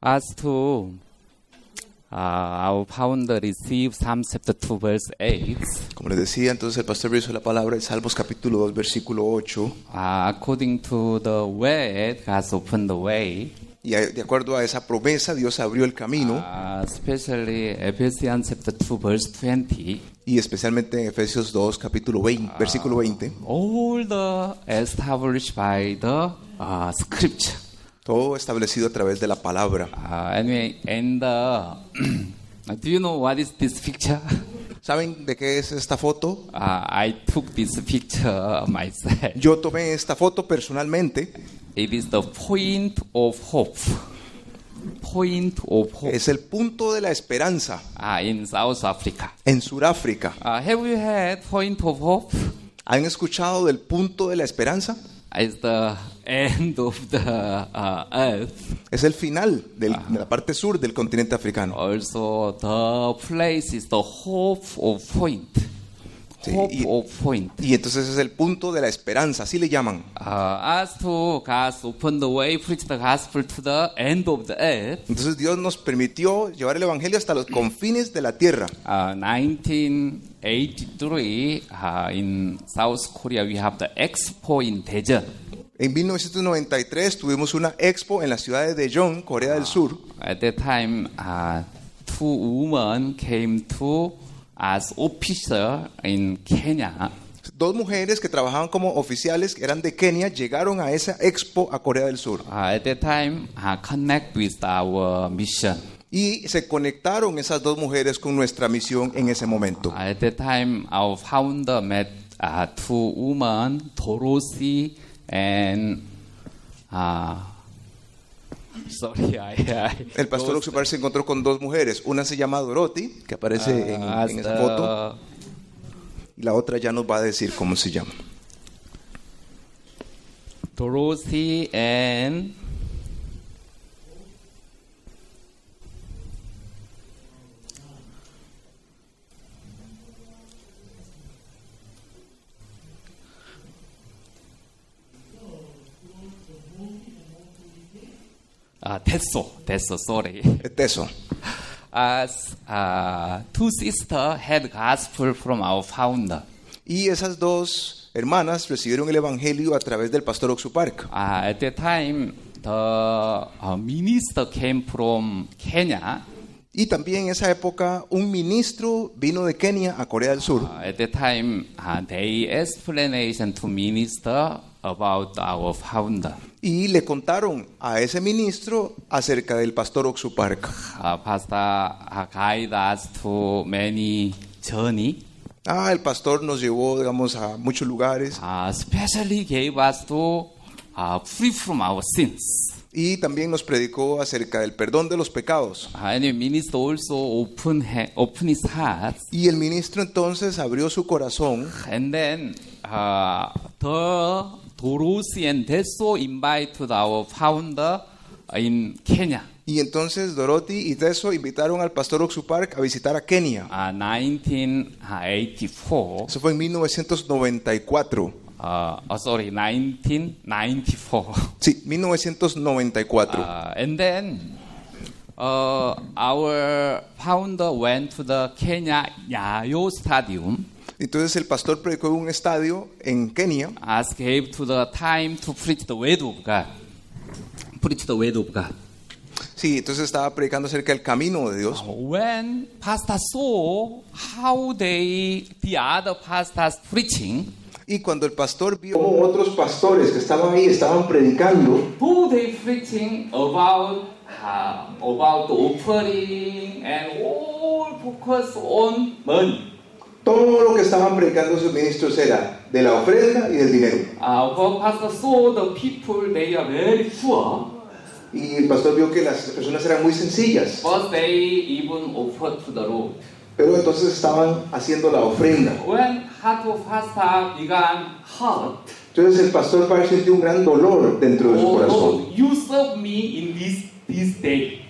As to our founder received Psalm chapter 2 verse 8. Como les decía, entonces el pastor hizo la palabra en Salmos capítulo 2, versículo 8. According to the word, God opened the way. Y de acuerdo a esa promesa, Dios abrió el camino. Especially Ephesians chapter 2 verse 20. Y especialmente en Efesios 2, capítulo 20, versículo 20. All the established by the scripture. Todo establecido a través de la palabra. Anyway, and do you know what is this picture? ¿Saben de qué es esta foto? I took this picture myself. Yo tomé esta foto personalmente. It is the point of hope. Point of hope. Es el punto de la esperanza In South Africa. en Sudáfrica. Have you had point of hope? ¿Han escuchado del punto de la esperanza? It's the end of the earth. Es el final de la parte sur del continente africano. Also, the place is the hope of point. Sí, Hope of point. Y entonces es el punto de la esperanza, así le llaman. As to God opened the way, preach the gospel to the end of the earth. Entonces Dios nos permitió llevar el evangelio hasta los confines de la tierra. 1983 in South Korea we have the Expo in Daejeon. En 1993 tuvimos una expo en la ciudad de Daejeon, Corea del Sur. At that time, two women came to as officer in Kenya. Dos mujeres que trabajaban como oficiales, que eran de Kenia, llegaron a esa expo a Corea del Sur. At that time, connect with our mission. Y se conectaron esas dos mujeres con nuestra misión en ese momento. At that time, our founder met two women, Dorothy and El pastor lost- Oxupar se encontró con dos mujeres. Una se llama Dorothy, que aparece en esa foto. Y la otra ya nos va a decir cómo se llama. Dorothy and Teso, sorry. Eso. As two sisters had gospel from our founder. Y esas dos hermanas recibieron el evangelio a través del pastor Oxupark. At that time, the minister came from Kenya. Y también en esa época un ministro vino de Kenia a Corea del Sur. At that time, they explanation to minister about our founder. Y le contaron a ese ministro acerca del pastor Oxupark. Pastor guide us to many journey. El pastor nos llevó, digamos, a muchos lugares. Especially gave us to free from our sins. Y también nos predicó acerca del perdón de los pecados. And the minister also open his heart. Y el ministro entonces abrió su corazón. And then the Dorothy and Teso invited our founder in Kenya. Y entonces Dorothy y Teso invitaron al pastor Oxupark a visitar a Kenia. 1984. Eso fue en 1994. 1994. Sí, 1994. And then our founder went to the Kenya Nyayo Stadium. Entonces el pastor predicó en un estadio en Kenia. Gave to the time to preach the word of God. Preach the word of God. Sí, entonces estaba predicando acerca del camino de Dios. When pastor saw how the other pastors preaching, y cuando el pastor vio como otros pastores que estaban ahí estaban predicando, who they preaching about the offering and all focus on money. Todo lo que estaban predicando sus ministros era de la ofrenda y del dinero. But pastor saw the people, they are very poor. Y el pastor vio que las personas eran muy sencillas. But they even offered to the Lord. Pero entonces estaban haciendo la ofrenda. When heart of pastor began hurt, Entonces el pastor sintió un gran dolor dentro de su corazón. Lord, you serve me in this day.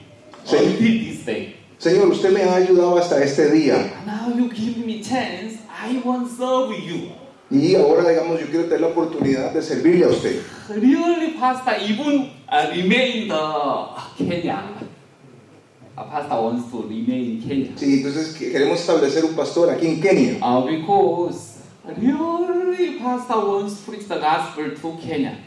Sí. Until this day. Señor, usted me ha ayudado hasta este día. Now you give me chance, I want to serve you. Y ahora, digamos, yo quiero tener la oportunidad de servirle a usted. Really, pastor, even remain the Kenya. Pastor wants to remain in Kenya. Sí, entonces queremos establecer un pastor aquí en Kenia. Because really, pastor wants to preach the gospel to Kenya.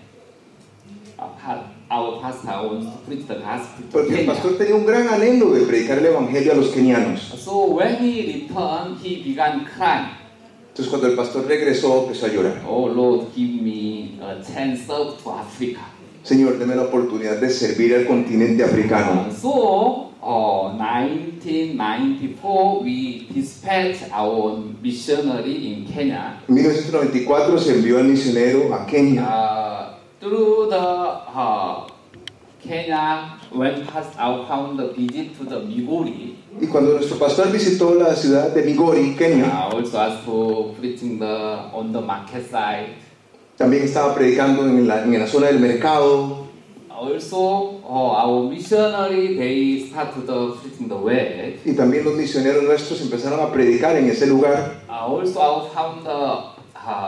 Our pastor wants to preach the gospel to Porque el Kenya. pastor tenía un gran anhelo de predicar el evangelio a los kenianos. So when he returned, he began crying. Entonces cuando el pastor regresó, empezó a llorar. Oh Lord, give me a chance to Africa. Señor, deme la oportunidad de servir al continente africano. So, 1994, we dispatched our missionary in Kenya. En 1994 se envió al misionero a Kenia. Through the Kenya, when our founder visit to the Migori, Y cuando nuestro pastor visitó la ciudad de Migori, Kenia, also asked for preaching on the market side. también estaba predicando en la zona del mercado. Also, our missionary, they started preaching the word. Y también los misioneros nuestros empezaron a predicar en ese lugar. Also, our founder,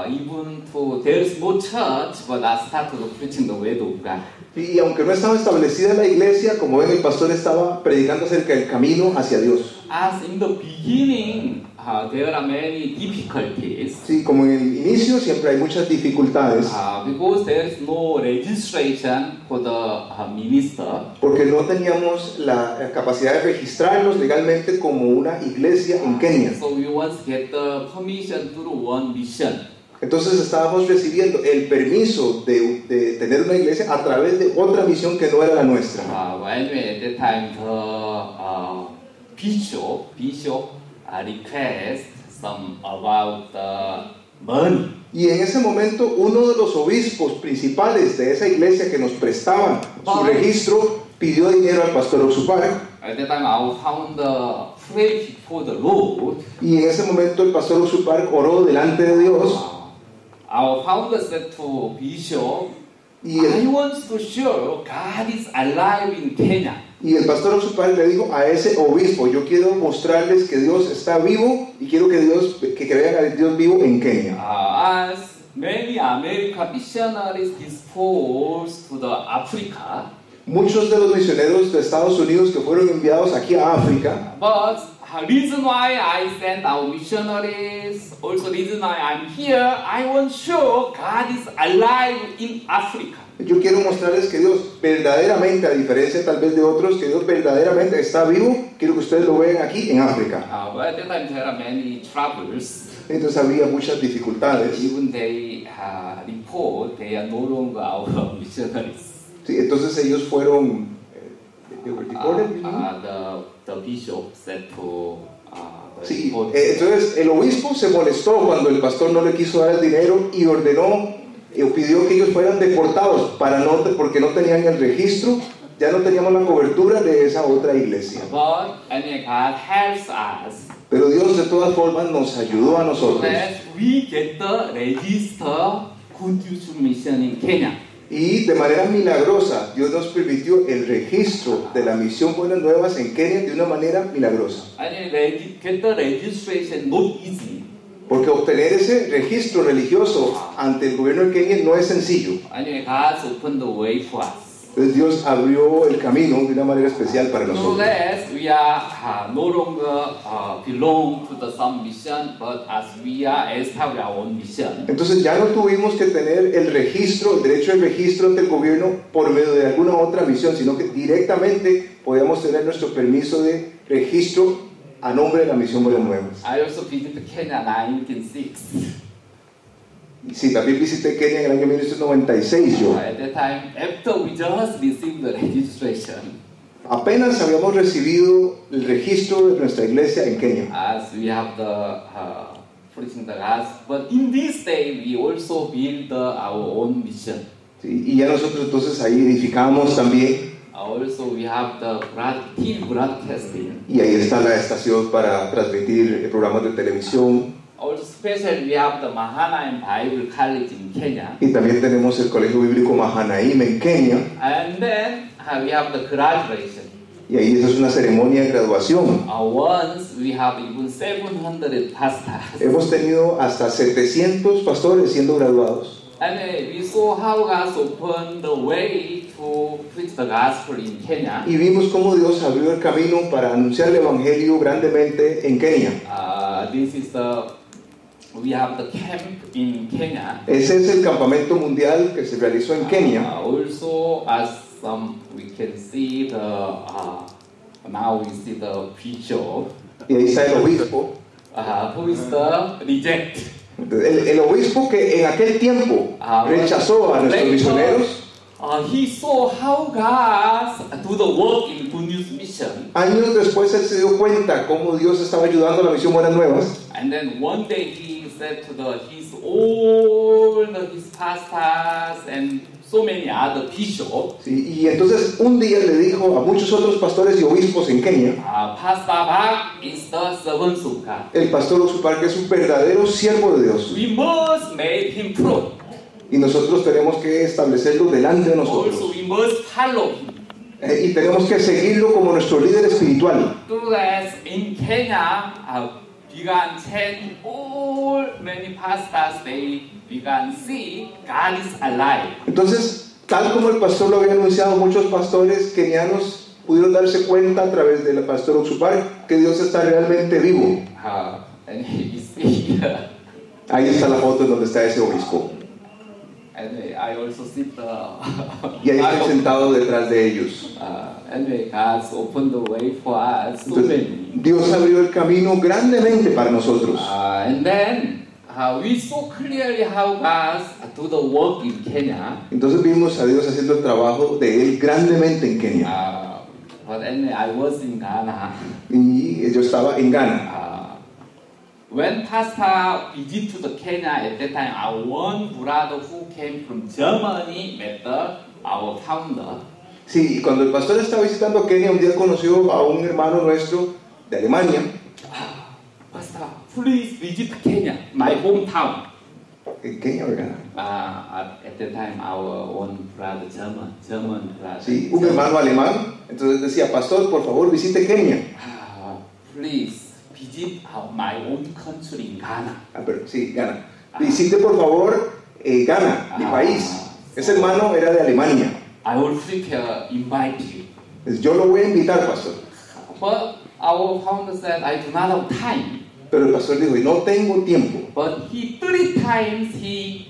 even though there is no church, but I started preaching the word of God. Y aunque no estaba establecida la iglesia, como ven, el pastor estaba predicando acerca del camino hacia Dios. As in the beginning, there are many difficulties. Sí, como en el inicio siempre hay muchas dificultades, Because there is no registration for the minister. porque no teníamos la capacidad de registrarnos legalmente como una iglesia en Kenia. So we once get the permission through one mission. Entonces estábamos recibiendo el permiso de tener una iglesia a través de otra misión que no era la nuestra. Anyway, at that time, the bishop request some about the money. Y en ese momento uno de los obispos principales de esa iglesia que nos prestaban su registro pidió dinero al pastor Oxupar. At that time, our founder prayed before the Lord. Y en ese momento el pastor Oxupar oró delante de Dios. Our founder said to Bishop, Y I el, want to show God is alive in Kenya. y el pastor Oxupar le dijo a ese obispo, yo quiero mostrarles que Dios está vivo y quiero que vean a Dios vivo en Kenia. As many American missionaries disposed to the Africa, Muchos de los misioneros de Estados Unidos que fueron enviados aquí a África, but the reason why I sent our missionaries, also reason why I'm here, I want to show God is alive in Africa. yo quiero mostrarles que Dios verdaderamente, a diferencia tal vez de otros, que Dios verdaderamente está vivo. Quiero que ustedes lo vean aquí en África. But at that time there are many troubles. Entonces había muchas dificultades. Even they report they are no longer our missionaries. Sí, entonces ellos fueron they were deported, you know? The bishop said to the Sí, report, entonces el obispo se molestó cuando el pastor no le quiso dar el dinero y ordenó pidió que ellos fueran deportados porque no tenían el registro, ya no teníamos la cobertura de esa otra iglesia. but and God helps us Pero Dios de todas formas nos ayudó a so nosotros. that we get the register Good News Mission in Kenya. Y de manera milagrosa, Dios nos permitió el registro de la misión Buenas Nuevas en Kenia de una manera milagrosa. And get the registration not easy. Porque obtener ese registro religioso ante el gobierno de Kenia no es sencillo. And God opened the way for us. Entonces Dios abrió el camino de una manera especial para So nosotros. that we are no longer belong to the some mission, but as we are establish our own mission. Entonces ya no tuvimos que tener el registro, el derecho de registro ante el gobierno por medio de alguna otra misión, sino que directamente podíamos tener nuestro permiso de registro a nombre de la misión Buenas Nuevas. I also visited Kenya in 1906. Y sí, también visité Kenia en el año 1996 yo. At that time, after we just received the registration, Apenas habíamos recibido el registro de nuestra iglesia en Kenia. as we have the preaching the gospel, but in this day we also build our own mission. Sí, y ya nosotros entonces ahí edificamos también. Also we have the TV broadcasting. Y ahí está la estación para transmitir programas de televisión. Also especially we have the Mahanaim Bible College in Kenya. Y también tenemos el Colegio Bíblico Mahanaim en Kenia. And then we have the graduation. Y ahí esa es una ceremonia de graduación. Once we have even 700 pastors. Hemos tenido hasta 700 pastores siendo graduados. And we saw how God opened the way to preach the gospel in Kenya. Y vimos cómo Dios abrió el camino para anunciar el Evangelio grandemente en Kenia. This is we have the camp in Kenya. Ese es el campamento mundial que se realizó en Kenia. Also, as we can see now we see the bishop, Y ahí está el obispo. who is the reject. El obispo que en aquel tiempo rechazó a nuestros misioneros. He saw how God do the work in Good News Mission. Años después él se dio cuenta cómo Dios estaba ayudando a la misión Buenas Nuevas. And then one day he said to his pastors and so many other bishops, Sí, y entonces un día le dijo a muchos otros pastores y obispos en Kenia, Pastor Bach is the servant of God. el pastor Oxupar, que es un verdadero siervo de Dios. We must make him pro. Y nosotros tenemos que establecerlo delante de nosotros. Also, we must follow him. Y tenemos que seguirlo como nuestro líder espiritual. So that in Kenya, began change all many pastors they began see God is alive. Entonces, tal como el pastor lo había anunciado, muchos pastores kenianos pudieron darse cuenta a través del pastor Oxupar que Dios está realmente vivo. And you see here, Ahí está la foto en donde está ese obispo. and I also sit Y ahí estoy sentado detrás de ellos. and God's opened the way for us so Entonces, many. Dios abrió el camino grandemente para nosotros. And then we saw clearly how God do the work in Kenya. Entonces vimos a Dios haciendo el trabajo de Él grandemente en Kenia. But anyway, I was in Ghana. Y yo estaba en Ghana. When Pastor visited to the Kenya at that time, our one brother who came from Germany met our founder. Sí, y cuando el pastor estaba visitando Kenia, un día conoció a un hermano nuestro de Alemania. Pastor, please visit Kenya, my hometown. ¿En Kenia o Ghana? At that time, our one brother, German brother. Sí, un hermano alemán. Entonces decía, pastor, por favor, visite Kenia. Please visit my own country in Ghana. Pero, sí, Ghana. Visite por favor Ghana, mi país. Ese hermano era de Alemania. I will invite you. Entonces, yo lo voy a invitar, pastor. But our founder said, I do not have time. Pero el pastor dijo, no tengo tiempo. But 3 times he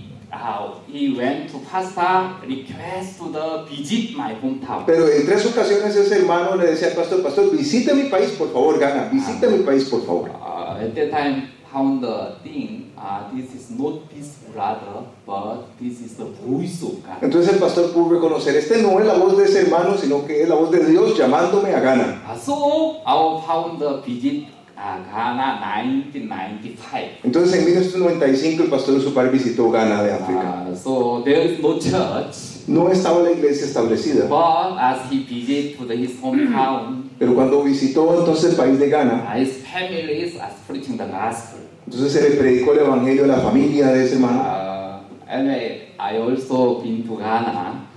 went to pastor, request to visit my hometown. Pero en 3 ocasiones ese hermano le decía al pastor, pastor, visite mi país, por favor, Ghana, visite mi país, por favor. At that time, founder think, this is not this brother, but this is the voice of God. Entonces el pastor pudo reconocer, este no es la voz de ese hermano, sino que es la voz de Dios llamándome a Ghana. So our founder visit Ghana 1995. Entonces en 1995 el pastor de su padre visitó Ghana de África. So there is no church. No estaba la iglesia establecida. But as he visited to his hometown, pero cuando visitó entonces el país de Ghana, his family is preaching the gospel. Entonces se le predicó el evangelio a la familia de ese hermano. Anyway, I also been to Ghana.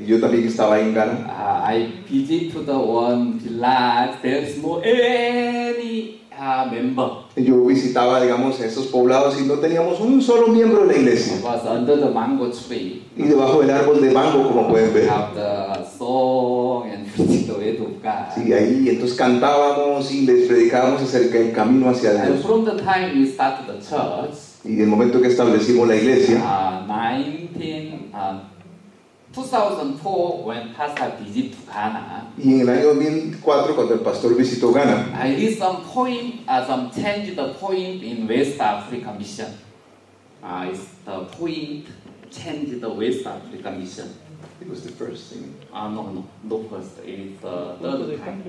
Yo también estaba en Ghana. I visit to the one village. There is no any member. Yo visitaba, digamos, esos poblados y no teníamos un solo miembro de la iglesia. It was under the mango tree. Y debajo del árbol de mango, como pueden ver. Have the song and preaching the way of God. Sí, ahí entonces cantábamos y les predicábamos acerca del camino hacia Dios. And from the time we started the church, y del momento que establecimos la iglesia, 2004 when pastor visited Ghana, y en el año 2004 cuando el pastor visitó Ghana, I did some change the point in West Africa mission. It's the point change the West Africa mission. It was the first thing. No first. It's the third time.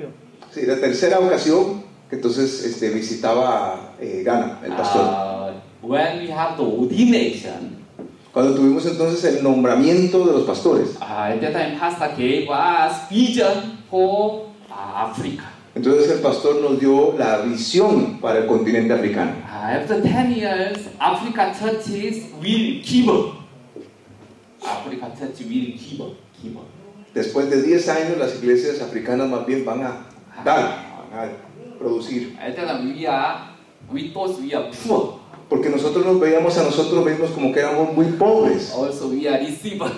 Sí, la tercera ocasión que entonces visitaba Ghana, el pastor. When we have the ordination, cuando tuvimos entonces el nombramiento de los pastores, at that time pastor gave us vision for Africa. Entonces el pastor nos dio la visión para el continente africano. After 10 years, Africa churches will give up. Africa church will give up. Después de 10 años, las iglesias africanas más bien van a producir. At that time we thought we are poor. Porque nosotros nos veíamos a nosotros mismos como que éramos muy pobres. Also we are receiver.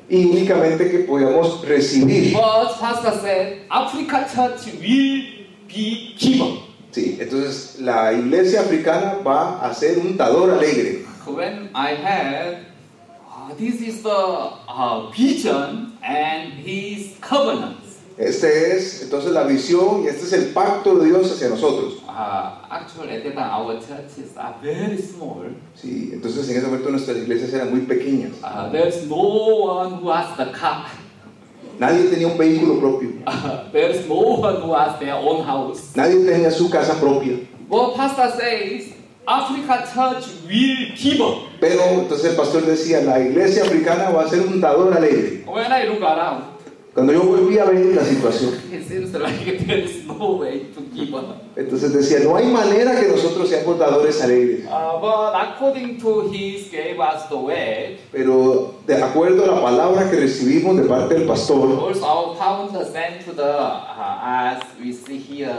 Y únicamente que podíamos recibir. But pastor said, Africa church will be giver. Sí, entonces la iglesia africana va a ser un dador alegre. When I had, this is the vision and his covenant. Este es entonces la visión y este es el pacto de Dios hacia nosotros. Actually, at that time, our churches are very small. Sí, entonces en ese momento nuestras iglesias eran muy pequeñas. There's no one who has the car. Nadie tenía un vehículo propio. There's no one who has their own house. Nadie tenía su casa propia. But pastor says, Africa church will give up. Pero entonces el pastor decía, la iglesia africana va a ser un dador alegre. When I look around, cuando yo volví a ver la situación, it seems like there is no way to give up. Entonces decía, no hay manera que nosotros seamos dadores alegres. But according to his gave us the way. Pero de acuerdo a la palabra que recibimos de parte del pastor, also our founder sent to the as we see here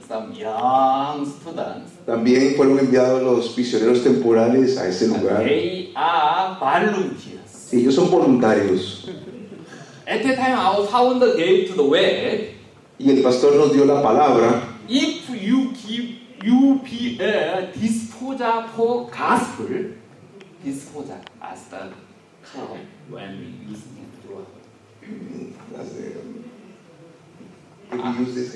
some young students. También fueron enviados los misioneros temporales a ese lugar. They are volunteers. Ellos son voluntarios. At that time, our founder gave to the word. Y el pastor nos dio la palabra. If you give UPL disposal for gospel, disposal as the term when we use it. If we use this,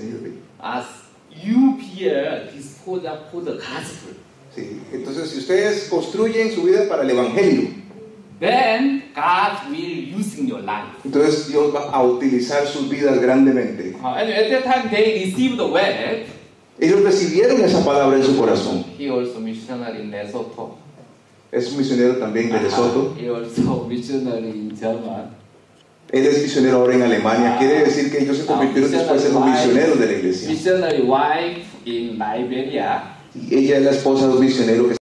as UPL disposal for the gospel. Sí, entonces, si ustedes construyen su vida para el Evangelio, then God will use in your life. entonces Dios va a utilizar sus vidas grandemente. And at that time they received the word. Ellos recibieron esa palabra en su corazón. He also missionary in Lesotho. Es misionero también de Lesoto. He also missionary in Germany. Él es misionero ahora en Alemania. Quiere decir que ellos se convirtieron después en los misioneros de la iglesia. Missionary wife in Liberia. Y ella es la esposa de un misionero que